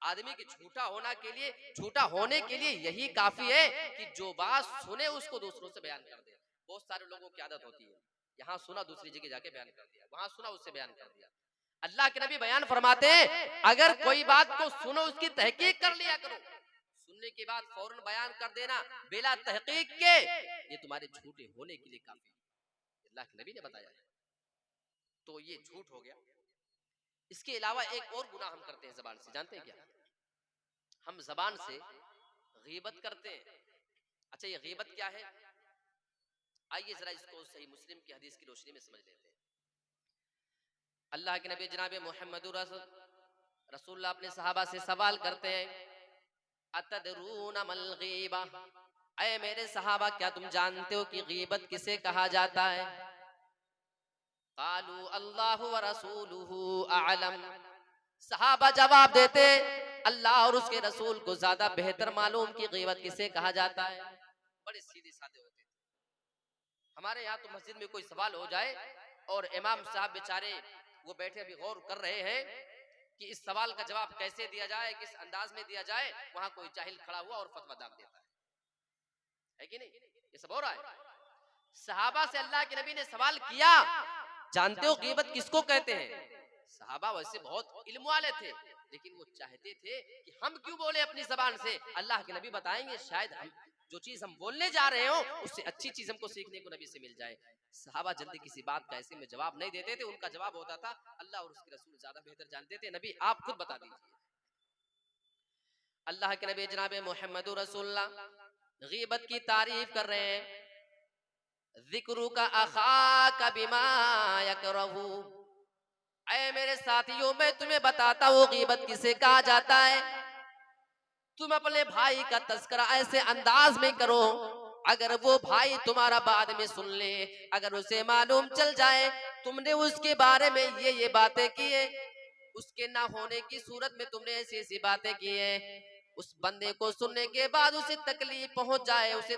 आदमी के झूठा होने के लिए यही काफी है कि जो बात सुने उसको दूसरों से बयान कर दे। बहुत सारे लोगों की आदत होती है, यहाँ सुना दूसरी जगह जाके बयान कर दिया, वहां सुना उससे बयान कर दिया। अल्लाह के नबी बयान फरमाते हैं, अगर कोई बात को सुनो उसकी तहकीक कर लिया करो, सुनने के बाद फौरन बयान कर देना बिला तहकीक के, ये तुम्हारे झूठे होने के लिए काफी है। अल्लाह के नबी ने बताया है, तो ये झूठ हो गया। इसके अलावा एक और गुनाह हम करते हैं जबान से, जानते हैं क्या? हम जबान से गीबत करते हैं। अच्छा, ये गीबत क्या है? आइए जरा इसको सही मुस्लिम की हदीस की रोशनी में समझ लेते हैं। अल्लाह के नबी जनाब मोहम्मद रसूलुल्लाह अपने सहाबा से सवाल करते हैं, अतदरून मल गीबा, ऐ मेरे सहाबा क्या तुम जानते हो कि गीबत किसे कहा जाता है? कालू अल्लाहु व रसूलुहु आलम। सहाबा जवाब देते, अल्लाह और उसके रसूल को ज्यादा बेहतर मालूम कि गीबत किसे कहा जाता है। बड़े सीधे साधे होते थे। हमारे यहाँ तो मस्जिद में कोई सवाल हो जाए और इमाम साहब बेचारे वो बैठे अभी गौर कर रहे हैं कि इस सवाल का जवाब कैसे दिया जाए, किस अंदाज में दिया जाए, वहां कोई जाहिल खड़ा हुआ और फतवा दाग देता है। है कि नहीं? ये सब हो रहा है। सहाबा से अल्लाह के नबी ने सवाल किया, जानते हो गीबत किसको कहते हैं? सहाबा वैसे बहुत इल्म वाले थे, लेकिन वो चाहते थे कि हम क्यों बोले अपनी जबान से। अल्लाह के नबी बताएंगे, शायद हम जो चीज हम बोलने जा रहे हो उससे अच्छी चीज हमको सीखने को नबी से मिल जाए। सहाबा जल्दी किसी बात का ऐसे में जवाब नहीं देते थे। उनका जवाब होता था, अल्लाह और उसके रसूल ज्यादा बेहतर जानते थे, नबी आप खुद बता दीजिए। अल्लाह के नबी जनाब मोहम्मद रसूलुल्लाह गीबत की तारीफ कर रहे हैं। जिक्रू का अखा का बिमा यकरहू, ऐ मेरे साथियों मैं तुम्हें बताता हूँ गीबत किसे कहा जाता है। तुम अपने भाई का तस्करा ऐसे अंदाज में करो, अगर वो भाई तुम्हारा बाद में सुन ले, अगर उसे मालूम चल जाए तुमने उसके बारे में ये बातें की है, उसके ना होने की सूरत में तुमने ऐसी ऐसी बातें की है, उस बंदे को सुनने के बाद उसे तकलीफ पहुंच जाए, उसे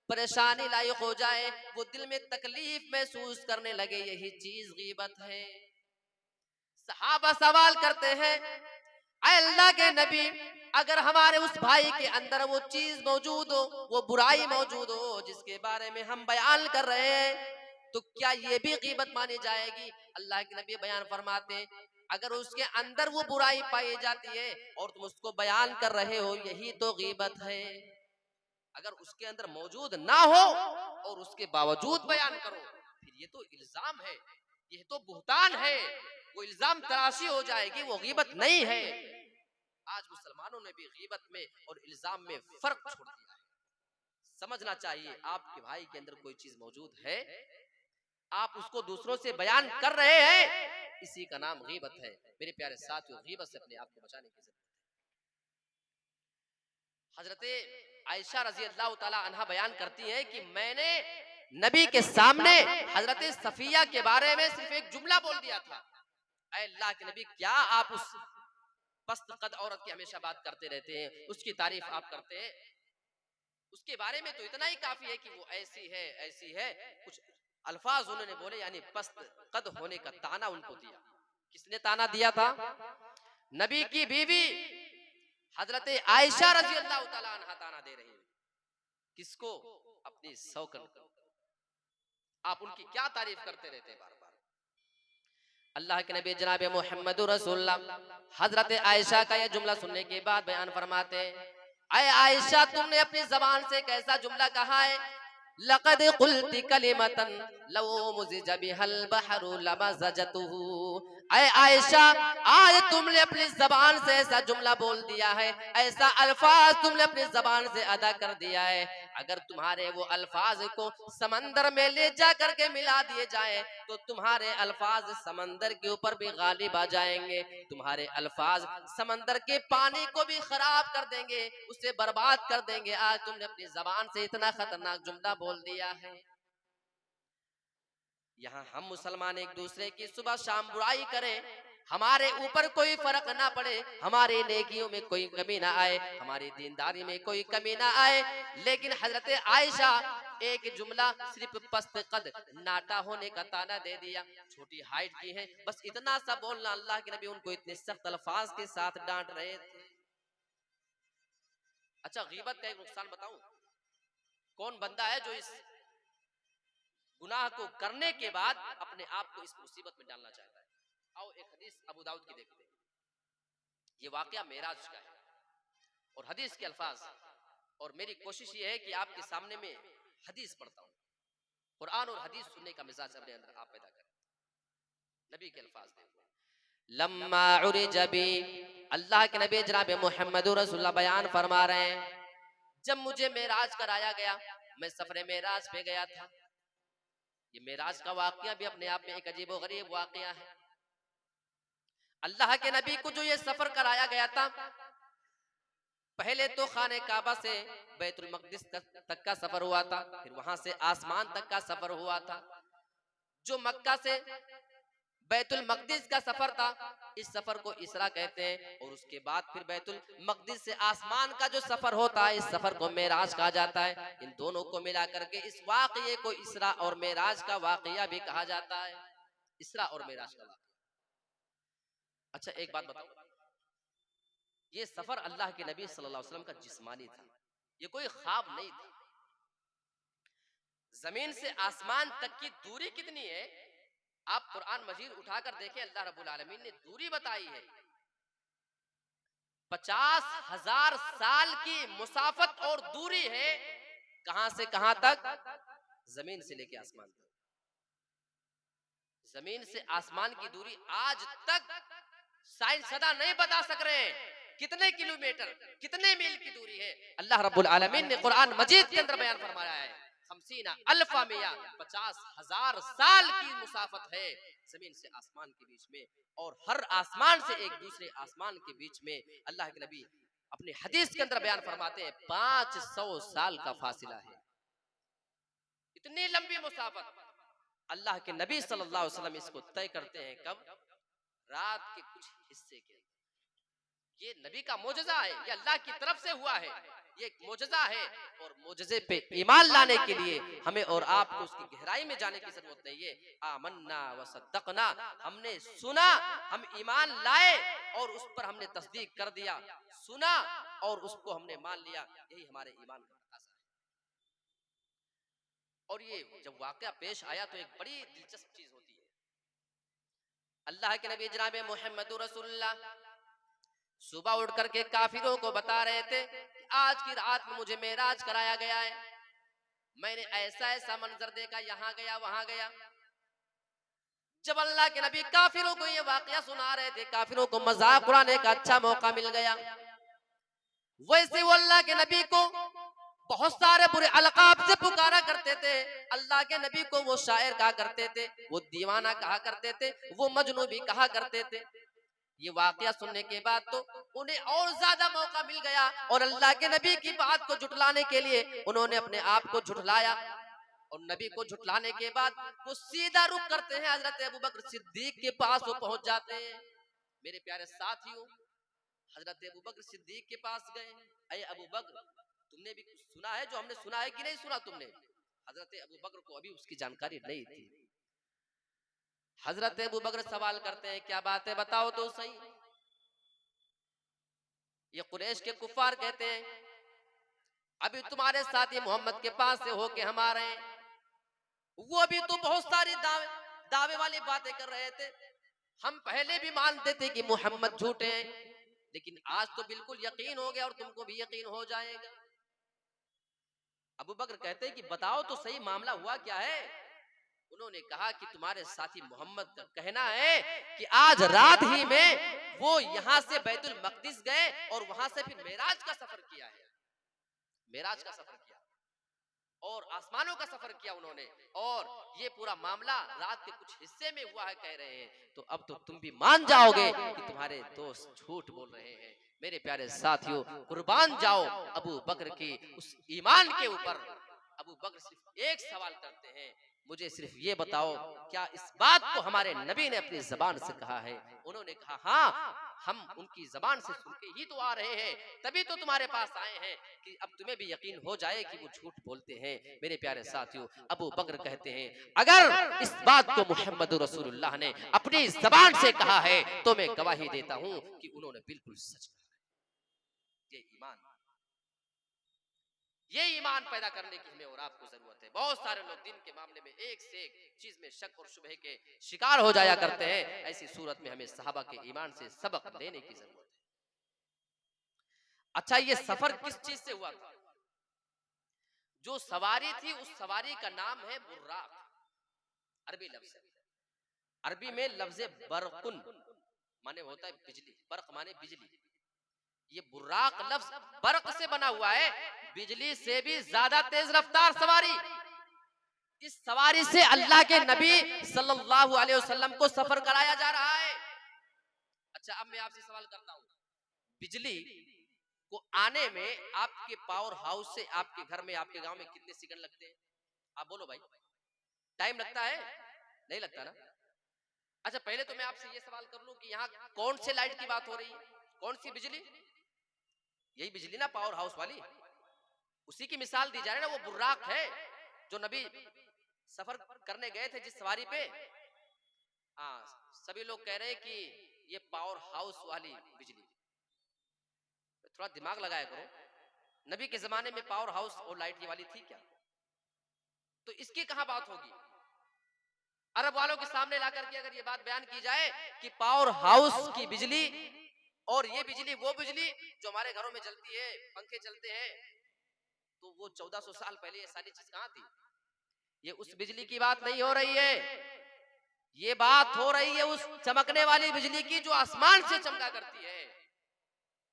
परेशानी लायक हो जाए, वो दिल में तकलीफ महसूस करने लगे, यही चीज गीबत है। सहाबा सवाल करते हैं, अल्लाह के नबी अगर हमारे उस भाई के अंदर वो चीज मौजूद हो, वो बुराई मौजूद हो जिसके बारे में हम बयान कर रहे हैं, तो क्या ये भी गीबत मानी जाएगी? अल्लाह के नबी बयान फरमाते, अगर उसके अंदर वो बुराई पाई जाती है और तुम उसको बयान कर रहे हो, यही तो गीबत है। अगर उसके अंदर मौजूद ना हो और उसके बावजूद बयान करो, फिर ये तो इल्जाम है, ये तो बुहतान है, वो इल्जाम तराशी हो जाएगी, वो गीबत नहीं है। आज मुसलमानों ने भी गीबत में और इल्जाम में फर्क छोड़ दिया है। समझना चाहिए आपके भाई के अंदर कोई चीज मौजूद है, आप उसको दूसरों से बयान कर रहे हैं, इसी का नाम गीबत है। मेरे प्यारे साथियों, गीबत से अपने आप को बचाने की जरूरत है। हजरत आयशा रजी अल्लाह ताला अन्हा बयान करती है कि मैंने नबी के सामने हजरत सफिया के बारे में सिर्फ एक जुमला बोल दिया था, ऐ अल्लाह के नबी क्या आप उस पस्त कद औरत की हमेशा बात करते रहते हैं, उसकी तारीफ आप करते हैं, उसके बारे में तो इतना ही काफी है कि वो ऐसी है ऐसी है। कुछ अल्फाज उन्होंने बोले, यानी पस्त कद होने का ताना उनको दिया। किसने ताना दिया था? नबी की बीवी हजरत आयशा रजी अल्लाह ताला अन्हा ताना दे रही है। किसको? अपनी सौकन को। आप उनकी क्या तारीफ करते रहते हैं बार बार। अल्लाह के नबी जनाब मोहम्मद रसूलुल्लाह हजरत आयशा का यह जुमला सुनने के बाद बयान फरमाते हैं, अय आयशा तुमने अपनी जबान से कैसा जुमला कहा है? लक़द क़ुल्ति कलिमतन लौ मुज़िज बिहल बहरु लमज़जतहु। अय आयशा, आज तुमने अपनी जबान से ऐसा जुमला बोल दिया है, ऐसा अल्फाज तुमने अपनी जबान से अदा कर दिया है, अगर तुम्हारे वो अल्फाज को समंदर में ले जा करके मिला दिए जाए तो तुम्हारे अल्फाज समंदर के ऊपर भी गालिब आ जाएंगे, तुम्हारे अल्फाज समंदर के पानी को भी खराब कर देंगे, उसे बर्बाद कर देंगे। आज तुमने अपनी जबान से इतना खतरनाक जुमला बोल दिया है। यहाँ हम मुसलमान एक दूसरे की सुबह शाम बुराई करें, हमारे ऊपर कोई फर्क ना पड़े, हमारे नेकियों में कोई कमी ना आए, हमारी दीनदारी में कोई कमी ना आए, लेकिन हजरत आयशा एक जुमला सिर्फ पस्त कद नाटा होने का ताना दे दिया, छोटी हाइट की है, बस इतना सा बोलना, अल्लाह के नबी उनको इतने सख्त अल्फाज के साथ डांट रहे थे। अच्छा, गीबत का एक नुकसान बताऊं? कौन बंदा है जो इस गुनाह को करने के बाद अपने आप को इस मुसीबत में डालना चाहता है? आओ एक हदीस अबू दाऊद की देखते हैं। ये वाकया मेराज का है और हदीस के अल्फाज, और मेरी कोशिश ये है कि आपके सामने में हदीस पढ़ता हूँ, कुरान और हदीस सुनने का मिजाज अपने अंदर आप पैदा करें। नबी के अल्फाज देखो, लम्मा उरिज बी, अल्लाह के नबी जनाब मोहम्मद रसूलुल्लाह बयान फरमा रहे हैं, जब मुझे मेराज कराया गया, मैं सफरे मेराज पे गया था। ये मेराज का वाकया भी अपने आप में एक अजीब व गरीब वाकया है। अल्लाह के नबी को जो ये सफर कराया गया था, पहले तो खाने काबा से बैतुल मक़दिस तक का सफर हुआ था, फिर वहां से आसमान तक का सफर हुआ था। जो मक्का से बैतुल मक़दिस का सफर था, इस सफर को इसरा कहते हैं, और उसके बाद फिर बैतुल मक़दिस से आसमान का जो सफर होता है, इस सफर को मेराज कहा जाता है। इन दोनों को मिला करके इस वाक़ये को इसरा और मेराज का वाक़या भी कहा जाता है। इसरा और मेराज का वाक़या। अच्छा, एक बात बताओ, ये सफर अल्लाह के नबी सल्लल्लाहु अलैहि वसल्लम का जिस्मानी था, ये कोई ख्वाब नहीं था। जमीन से आसमान तक की दूरी कितनी है? आप कुरान मजीद उठाकर देखें, अल्लाह रब्बुल आलमीन ने दूरी बताई है। 50,000 साल की मुसाफत और दूरी है। कहां से कहां तक? जमीन से लेके आसमान तक। जमीन से आसमान की दूरी आज तक साइंसदा नहीं बता सक रहे हैं कितने किलोमीटर, कितने मील की दूरी है। अल्लाह रब्बुल आलमीन ने कुरान मजीद के अंदर बयान फरमाया है, 50,000 साल की मुसाफत है जमीन से आसमान के बीच में, और हर आसमान से एक दूसरे आसमान के बीच में अल्लाह के नबी अपने हदीस के अंदर बयान फरमाते हैं 500 साल का फासिला है। इतनी लंबी मुसाफत अल्लाह के नबी सल्लल्लाहु अलैहि वसल्लम इसको तय करते हैं कब? रात के कुछ हिस्से के। ये नबी का मोजज़ा है, ये अल्लाह की तरफ से हुआ है, ये एक मोजज़ा है। और मोजज़े पे ईमान लाने के लिए हमें और आपको उसकी गहराई में जाने की जरूरत नहीं है। आमन्ना व सद्दक़ना, हमने सुना, हम ईमान लाए और उस पर हमने तस्दीक कर दिया। सुना और उसको हमने मान लिया, यही हमारे ईमान का तकाज़ा है। और ये जब वाक़या पेश आया तो एक बड़ी दिलचस्प चीज होती है। अल्लाह के नबी जनाब मुहम्मदुर रसूलुल्लाह सुबह उठ करके काफिरों को बता रहे थे कि आज की रात में मुझे मेराज कराया गया है, मैंने ऐसा ऐसा मंजर देखा, यहाँ गया वहां गया। जब अल्लाह के नबी काफिरों को ये वाकया सुना रहे थे, काफिरों को मजाक उड़ाने का अच्छा मौका मिल गया। वैसे वो अल्लाह के नबी को बहुत सारे बुरे अलकाब से पुकारा करते थे। अल्लाह के नबी को वो शायर कहा करते थे, वो दीवाना कहा करते थे, वो मजनू भी कहा करते थे। ये वाकया सुनने के बाद तो उन्हें और ज्यादा मौका मिल गया और अल्लाह के नबी की बात को झुठलाने के लिए उन्होंने अपने आप को झुठलाया। और नबी को झुठलाने के बाद वो सीधा रुख करते हैं हजरत अबू बकर सिद्दीक के पास, वो पहुंच जाते हैं। मेरे प्यारे साथियों, हजरत अबू बकर सिद्दीक के पास गए। अरे अबू बकर, तुमने भी कुछ सुना है जो हमने सुना है कि नहीं सुना तुमने? हजरत अबू बकर को अभी उसकी जानकारी नहीं थी। हजरत अबू बकर सवाल करते हैं, क्या बात है बताओ तो सही। ये कुरैश के कुफार कहते हैं, अभी तुम्हारे साथी मोहम्मद के पास से होके हम आ रहे हैं, वो अभी तो बहुत सारी दावे वाली बातें कर रहे थे। हम पहले भी मानते थे कि मोहम्मद झूठे हैं, लेकिन आज तो बिल्कुल यकीन हो गया और तुमको भी यकीन हो जाएगा। अबू बकर कहते हैं कि बताओ तो सही मामला हुआ क्या है। उन्होंने कहा कि तुम्हारे साथी मोहम्मद का कहना है कि आज रात ही में वो यहाँ से बैतुल मकदिस गए और वहां से फिर मेराज का सफर किया है, मेराज का सफर किया और आसमानों का सफर किया उन्होंने, और ये पूरा मामला रात के कुछ हिस्से में हुआ है कह रहे हैं। तो अब तो तुम भी मान जाओगे कि तुम्हारे दोस्त झूठ बोल रहे हैं। मेरे प्यारे साथियों, कुर्बान जाओ अबू बकर की उस ईमान के ऊपर। अबू बकर सिर्फ एक सवाल करते हैं, मुझे सिर्फ ये बताओ क्या इस बात को हमारे नबी ने अपनी जबान से कहा है? उन्होंने कहा हाँ, हम उनकी जबान से सुन के ही तो आ रहे हैं, तभी तो तुम्हारे पास आए हैं कि अब तुम्हें भी यकीन हो जाए कि वो झूठ बोलते हैं। मेरे प्यारे साथियों, अबू बकर कहते हैं अगर इस बात को मोहम्मद रसूलुल्लाह ने अपनी जबान से कहा है तो मैं गवाही देता हूं कि उन्होंने बिल्कुल सच कहा है। ये ईमान पैदा करने की हमें और आपको जरूरत है। बहुत सारे लोग दिन के मामले में एक से एक चीज में शक और शुबह के शिकार हो जाया करते हैं। ऐसी सूरत में हमें सहाबा के ईमान से सबक लेने की जरूरत है। अच्छा, ये सफर किस चीज से हुआ था? जो सवारी थी उस सवारी का नाम है बुर्राक, अरबी लफ्ज है। अरबी में लफ्ज बरकुन माने होता है बिजली, बर्क माने बिजली। ये बुर्राक लफ्ज बर्क से बना हुआ है, बिजली से भी ज्यादा तेज रफ्तार सवारी। इस सवारी से अल्लाह के नबी सल्लल्लाहु अलैहि वसल्लम को सफर कराया जा रहा है। अच्छा, अब मैं आपसे सवाल करता हूँ, बिजली को आने में आपके पावर हाउस से आपके घर में, आपके गांव में कितने सेकंड लगते हैं? आप बोलो भाई, टाइम लगता है? नहीं लगता ना। अच्छा, पहले तो मैं आपसे ये सवाल कर लूं कि यहाँ कौन से लाइट की बात हो रही है? कौन सी बिजली? यही बिजली ना, पावर हाउस वाली। उसी की मिसाल दी जा रही है ना, वो बुर्राक है जो नबी सफर करने गए थे जिस सवारी पे। हाँ, सभी लोग कह रहे हैं कि ये पावर हाउस वाली बिजली। थोड़ा दिमाग लगाया करो, नबी के जमाने में पावर हाउस और लाइट ये वाली थी क्या? तो इसकी कहां बात होगी? अरब वालों के सामने ला करके अगर ये बात बयान की जाए कि पावर हाउस की बिजली और ये बिजली वो बिजली जो हमारे घरों में चलती है, पंखे चलते हैं, तो वो 1400 साल पहले ये सारी चीज कहां थी? ये उस बिजली की बात नहीं हो रही है, ये बात हो रही है उस चमकने वाली बिजली की जो आसमान से चमका करती है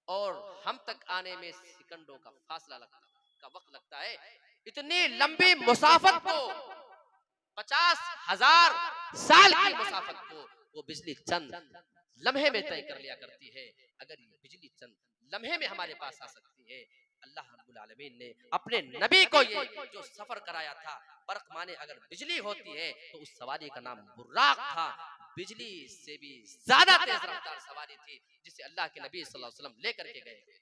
और हम तक आने में सेकंडों का फासला का वक्त लगता है। इतनी लंबी मुसाफत को, 50,000 साल की मुसाफत को वो बिजली चंद लम्हे में तय कर लिया करती है। अगर ये बिजली चंद लम्हे में हमारे पास आ सकती है, अल्लाह रब्बुल आलमीन ने अपने नबी को ये जो सफर कराया था, बर्क माने अगर बिजली होती है तो उस सवारी का नाम बुर्राक था। बिजली से भी ज्यादा तेज रफ्तार सवारी थी जिसे अल्लाह के नबी सल्लल्लाहु अलैहि वसल्लम लेकर के गए थे।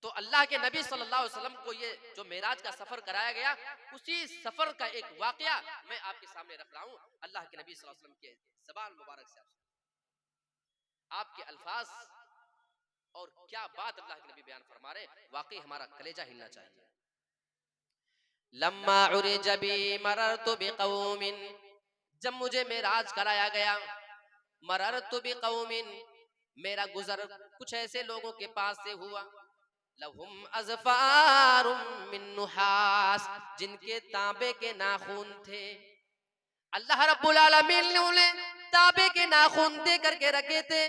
तो अल्लाह के नबी सल्लल्लाहु अलैहि वसल्लम को ये जो मेराज का सफर कराया गया, उसी सफर का एक वाकया मैं आपके सामने रख रहा हूं। अल्लाह के नबी सल्लल्लाहु अलैहि वसल्लम के ज़बान मुबारक से आपके अल्फाज और क्या बात अल्लाह के नबी बयान फरमा रहे, वाकई हमारा कलेजा हिलना चाहिए। लम्मा उरिज बी मररतु बिकौमिन, जब मुझे मेराज कराया गया, मररतु बिकौमिन, मेरा गुजर कुछ ऐसे लोगों के पास से हुआ, लहुम अज़फ़ारुम मिन नुहास, जिनके तांबे के नाखून थे। अल्लाह रब्बुल आलमीन ने उन्हें तांबे के नाखून दे करके रखे थे।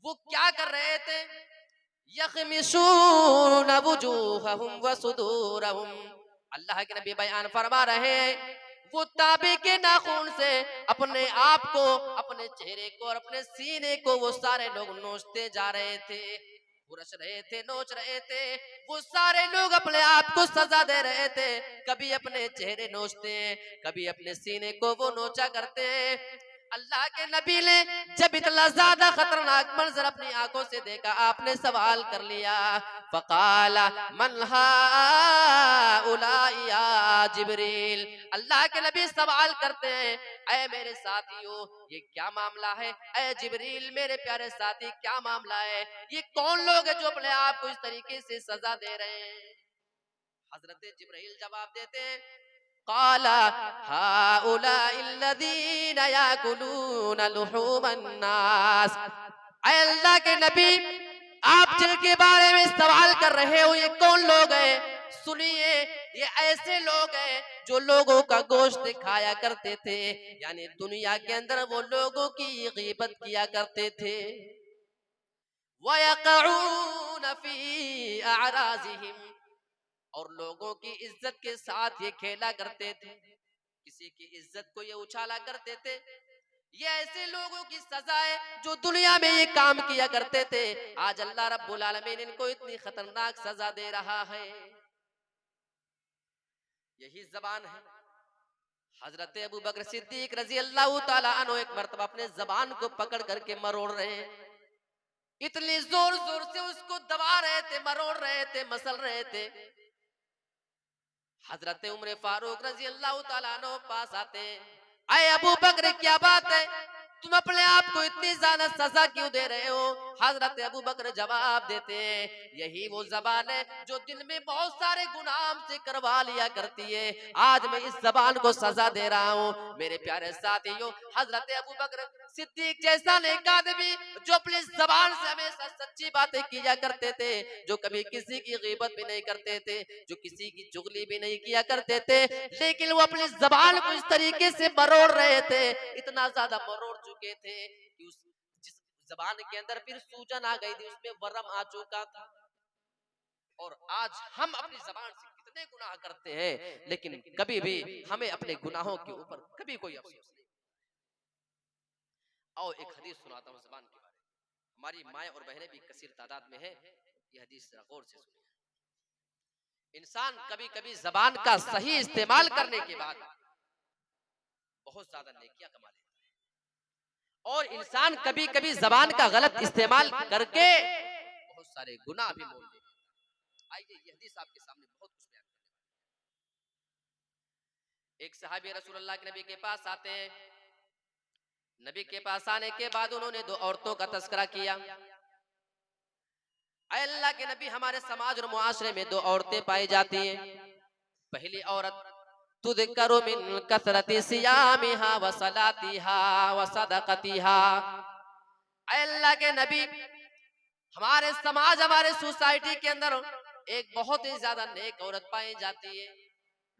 वो क्या कर रहे थे? यख़मिसून वुजूहहुम व सुदूरहुम, अल्लाह के नबी बयान फरमा रहे हैं, वो तांबे के नाखून से अपने आप को, अपने चेहरे को और अपने सीने को वो सारे लोग नोचते जा रहे थे, बुरश रहे थे, नोच रहे थे। वो सारे लोग अपने आप को सजा दे रहे थे, कभी अपने चेहरे नोचते हैं, कभी अपने सीने को वो नोचा करते हैं। अल्लाह के नबी ने जब इतना ज्यादा खतरनाक मंजर अपनी आंखों से देखा, आपने सवाल कर लिया, फकाला मन हाउलाई या जिब्रील, अल्लाह के नबी सवाल करते हैं, ऐ मेरे साथियों ये क्या मामला है? ऐ जिब्रील मेरे प्यारे साथी क्या मामला है? ये कौन लोग हैं जो अपने आप को इस तरीके से सजा दे रहे हैं? हजरत जिब्रील जवाब देते हैं, काला हाउलाइल्लज़ीना याकुलूना लुहूमन नास, ऐ अल्लाह के नबी आप जिनके बारे में सवाल कर रहे हो ये कौन लोग हैं? सुनिए, ये ऐसे लोग हैं जो लोगों का गोश्त खाया करते थे, यानी दुनिया के अंदर वो लोगों की गीबत किया करते थे। वयक़ऊन फी अअराज़िहिम, और लोगों की इज्जत के साथ ये खेला करते थे, किसी की इज्जत को ये उछाला करते थे। ये ऐसे लोगों की सजा है जो दुनिया में ये काम किया करते थे, आज अल्लाह रब्बुल आलमीन इनको इतनी खतरनाक सजा दे रहा है। यही जबान है। हजरत अबू बकर सिद्दीक रजी अल्लाह ताला अन्हु एक मर्तबा अपने जबान को पकड़ करके मरोड़ रहे हैं, इतनी जोर जोर से उसको दबा रहे थे, मरोड़ रहे थे, मसल रहे थे। हजरत उमर फारूक रजी अल्लाह ताला अन्हु पास आते हैं, अरे अबू बकर क्या बात है, तुम अपने आप को इतनी ज्यादा सजा क्यों दे रहे हो? हजरत अबू बकर जवाब देते हैं, यही वो जबान है जो दिल में बहुत सारे गुनाह हमसे करवा लिया करती है, आज मैं इस जबान को सजा दे रहा हूँ। मेरे प्यारे साथियों, हजरत अबू बकर सिद्दीक जैसा नेक आदमी जो अपनी जबान से हमेशा सच्ची बातें किया करते थे, जो कभी किसी की गीबत भी नहीं करते थे, जो किसी की चुगली भी नहीं किया करते थे, लेकिन वो अपनी जबान को इस तरीके से मरोड़ रहे थे, इतना ज्यादा मरोड़ चुके थे कि उस जिस जबान के अंदर फिर सूजन आ गई थी, उसमें वर्म आ चुका था। और आज हम अपनी जबान से कितने गुनाह करते हैं, लेकिन कभी भी हमें अपने गुनाहों के ऊपर कभी कोई अफसोस नहीं। आओ एक हदीस सुनाता हूँ जबान के बारे में, हमारी माएं और बहनें भी कसीर तादाद में है, ये हदीस जरा गौर से सुनिए। इंसान कभी कभी जबान का सही इस्तेमाल करने के बाद बहुत ज्यादा नेकियां कमा लेता है, और इंसान कभी कभी जबान का गलत इस्तेमाल करके बहुत सारे गुनाह भी मोल लेता है। आइए ये हदीस आपके सामने बहुत कुछ बयान करने वाली है। एक सहाबी रसूलुल्लाह के नबी के पास आते हैं, नबी के पास आने के बाद उन्होंने दो औरतों का तस्करा किया। ऐ अल्लाह के नबी, हमारे समाज और मुआशरे में दो औरतें पाई जाती हैं। पहली औरत तुदकरु मिन कसरति सियामिहा व सलातिहा व सदकतिहा। ऐ अल्लाह के नबी, हमारे समाज, हमारे सोसाइटी के अंदर एक बहुत ही ज्यादा नेक औरत पाई जाती है।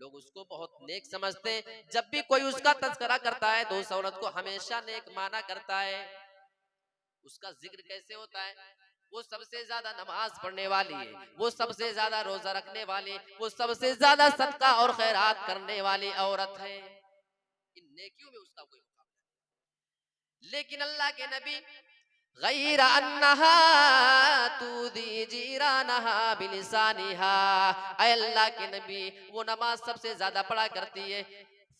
लोग उसको बहुत नेक समझते हैं। जब भी कोई उसका तस्करा करता है तो उस औरत को हमेशा नेक माना करता है। उसका जिक्र कैसे होता है? वो सबसे ज्यादा नमाज पढ़ने वाली है, वो सबसे ज्यादा रोजा रखने वाली, वो सबसे ज्यादा सदका और खैरात करने वाली औरत है। इन नेकियों में उसका कोई मुकाबला नहीं। लेकिन अल्लाह के नबी, गैर अन्नहा तुदी जीरानहा बिलिसानिहा, ऐ अल्लाह के नबी, वो नमाज सबसे ज्यादा पढ़ा करती है।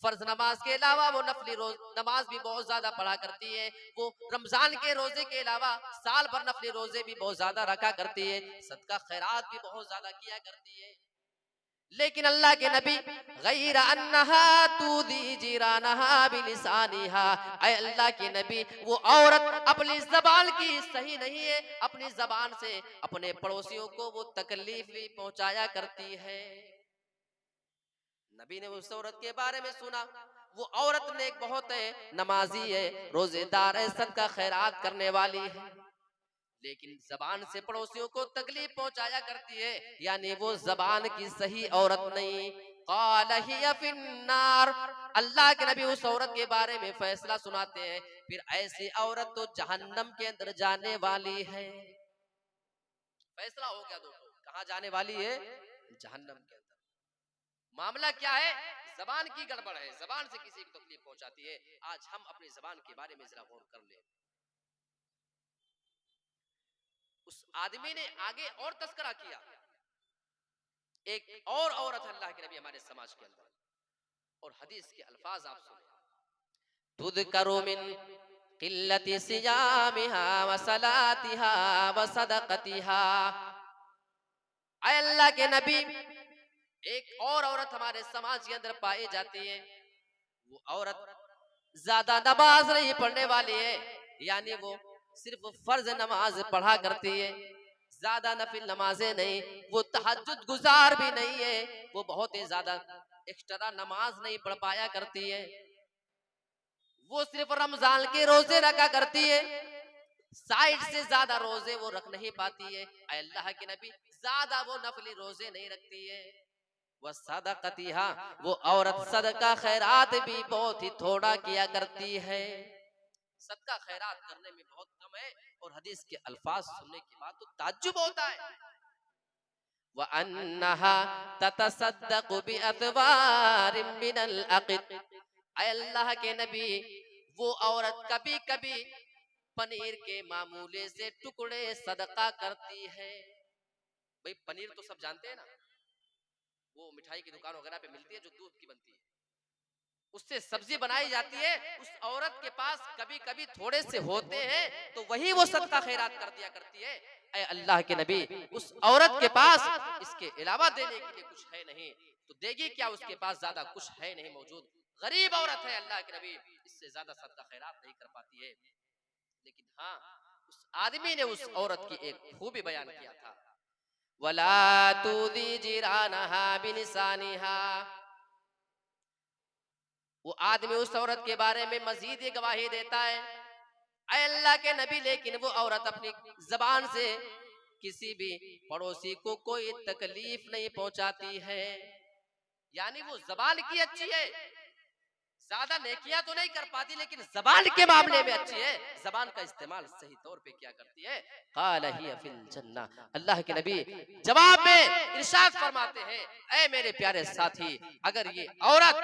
फर्ज नमाज के अलावा वो नफली नमाज भी बहुत ज्यादा पढ़ा करती है। वो रमजान के रोजे के अलावा साल भर नफली रोजे भी बहुत ज्यादा रखा करती है। सदका खैरात भी बहुत ज्यादा किया करती है। लेकिन अल्लाह के नबी, गैर अन्नहा तुदी जिरानहा बिलिसानिहा, ऐ अल्लाह के नबी, वो औरत अपनी जबान की सही नहीं है। अपनी जबान से अपने पड़ोसियों को वो तकलीफ भी पहुंचाया करती है। नबी ने उस औरत के बारे में सुना, वो औरत नेक बहुत है, नमाजी है, रोजेदार है, सदका खैरात करने वाली है, लेकिन जबान से पड़ोसियों को तकलीफ पहुंचाया करती है। यानी वो जबान की सही औरत नहीं। क़ाल हिय फिन्नार, अल्लाह के नबी उस औरत के बारे में फैसला सुनाते हैं, फिर ऐसी औरत तो जहन्नम के अंदर जाने वाली है। फैसला हो गया दोस्तों, कहाँ जाने वाली है? जहन्नम के अंदर। मामला क्या है? जबान की गड़बड़ है, जबान से किसी को तकलीफ पहुंचाती है। आज हम अपनी जबान के बारे में जरा गौर कर ले। उस आदमी ने आगे और तस्करा किया। एक और औरत अल्लाह के नबी हमारे समाज के अंदर, और हदीस के अल्फाज आप सुने, तुदकरु मिन किल्लति सियामिहा व सलातिहा व सदकतिहा। ऐ अल्लाह के नबी, एक और औरत हमारे समाज के अंदर पाई जाती है। वो औरत ज्यादा नमाज नहीं पढ़ने वाली है, यानी वो सिर्फ फर्ज नमाज पढ़ा करती है, ज्यादा नफिल नमाजें नहीं। वो तहज्जुद गुजार भी नहीं है, वो बहुत ही ज्यादा एक्स्ट्रा नमाज नहीं पढ़ पाया करती है। वो सिर्फ रमजान के रोजे रखा करती है, साइड से ज्यादा रोजे वो रख नहीं पाती है। अल्लाह के नबी, ज्यादा वो नफली रोजे नहीं रखती है। वह सदकतिहा, वो औरत सदका खैरात भी बहुत ही थोड़ा किया करती है। सदका खैरात करने में बहुत कम है। और हदीस के अल्फाज सुनने के बाद तो ताज्जुब होता है। व अन्नहा ततसद्दक़ु बिअतवारिम मिनल अक़द, ऐ अल्लाह के नबी, वो औरत कभी कभी पनीर के मामूले से टुकड़े सदका करती है। भाई पनीर तो सब जानते हैं ना, वो मिठाई की दुकान वगैरह पे मिलती है, जो दूध की बनती है, उससे सब्जी बनाई जाती है। उस औरत के पास कभी कभी थोड़े से होते हैं, तो वही वो सदका खैरात कर दिया करती है। ऐ अल्लाह के नबी, उस औरत के पास इसके अलावा देने के लिए कुछ है नहीं, तो देगी क्या? उसके पास ज्यादा कुछ है नहीं मौजूद, गरीब औरत है। अल्लाह के नबी इससे ज्यादा सदका खैरात नहीं कर पाती है। लेकिन हाँ, उस आदमी ने उस औरत की एक खूबी बयान किया था, वला तुदी जिरानहा बिलिसानिहा। वो आदमी उस औरत के बारे में मजीद ये गवाही देता है, ऐ अल्लाह के नबी, लेकिन वो औरत अपनी जबान से किसी भी पड़ोसी को कोई तकलीफ नहीं पहुंचाती है। यानी वो जबान की अच्छी है, ज्यादा नेकियां तो नहीं कर पाती, लेकिन जबान के मामले में अच्छी है। जबान का इस्तेमाल सही तौर पे क्या करती है? क़ाल हिय फिल जन्नह, अल्लाह के नबी जवाब में इरशाद फरमाते हैं, ऐ मेरे प्यारे साथी, अगर ये औरत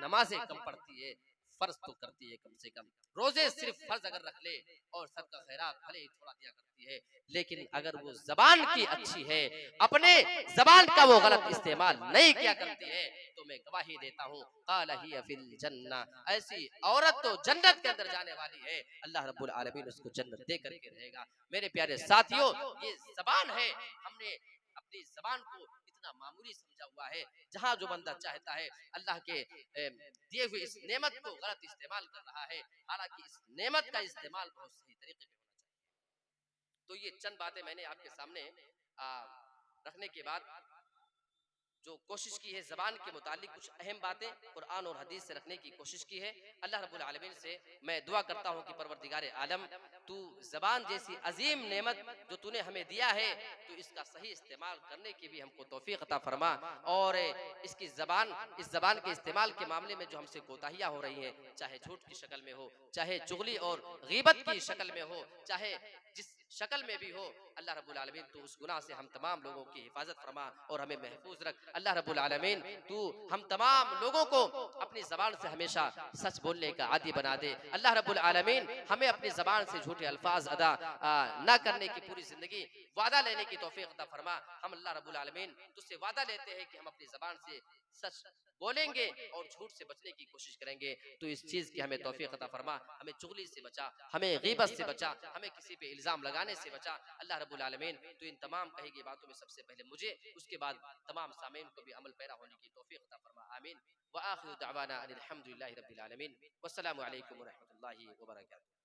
नमाजें कम पढ़ती है, फर्ज तो करती है कम से कम, रोजे सिर्फ फर्ज अगर रख ले और सदका खैरात भले ही थोड़ा दिया करती है, लेकिन अगर वो जबान की अच्छी है, अपने जबान का वो गलत इस्तेमाल नहीं किया करती है, तो मैं गवाही देता हूँ, क़ाल हिय फिल जन्नह, ऐसी औरत तो जन्नत के अंदर जाने वाली है। अल्लाह रब्बुल आलमीन उसको जन्नत दे करके रहेगा। मेरे प्यारे साथियों, ये जबान है, हमने अपनी जबान को इतना मामूली समझा हुआ है। जहां जो बंदा चाहता है अल्लाह के दिए हुए इस नेमत को गलत इस्तेमाल कर रहा है, हालांकि इस नेमत का इस्तेमाल बहुत सही तरीके पे होना चाहिए। तो ये चंद बातें मैंने आपके सामने रखने के बाद जो कोशिश की है ज़बान के मुतालिक कुछ अहम बातें कुरान और हदीस से रखने की कोशिश की है। अल्लाह रब्बुल आलमीन से मैं दुआ करता हूँ कि परवरदिगार आलम तू ज़बान जैसी अजीम नेमत जो तूने हमें दिया है, तो इसका सही इस्तेमाल करने की भी हमको तौफीक अता फरमा। और इसकी इस ज़बान के इस्तेमाल के मामले में जो हमसे कोताहियाँ हो रही हैं, चाहे झूठ की शक्ल में हो, चाहे चुगली और गीबत की शक्ल में हो, चाहे जिस शक्ल में भी हो, अल्लाह रब्बुल आलमीन तू उस गुनाह से हम तमाम लोगों की हिफाजत फरमा और हमें महफूज रख। अल्लाह रब्बुल आलमीन तू हम तमाम लोगों को अपनी ज़बान से हमेशा सच बोलने का आदी बना दे। अल्लाह रब्बुल आलमीन हमें अपनी ज़बान से झूठे अल्फाज अदा ना करने की पूरी जिंदगी वादा लेने की तौफीक अता फरमा। हम अल्लाह रब्बुल आलमीन तुझसे वादा लेते हैं कि हम अपनी ज़बान से सच बोलेंगे और झूठ से बचने की कोशिश करेंगे। तो इस चीज की हमें तौफीक अता फरमा, हमें चुगली से बचा, हमें गीबत से बचा, हमें किसी पे इल्जाम लगाने से बचा। अल्लाह रब्बुल आलमीन तो इन तमाम कही गई बातों में सबसे पहले मुझे, उसके बाद तमाम सामीन को भी अमल पैरा होने की तौफीक अता फरमा। आमीन व आखिरु दअवाना अनिल हम्दुलिल्लाहि रब्बिल आलमीन। वस्सलामु अलैकुम व रहमतुल्लाहि व बरकातुहू।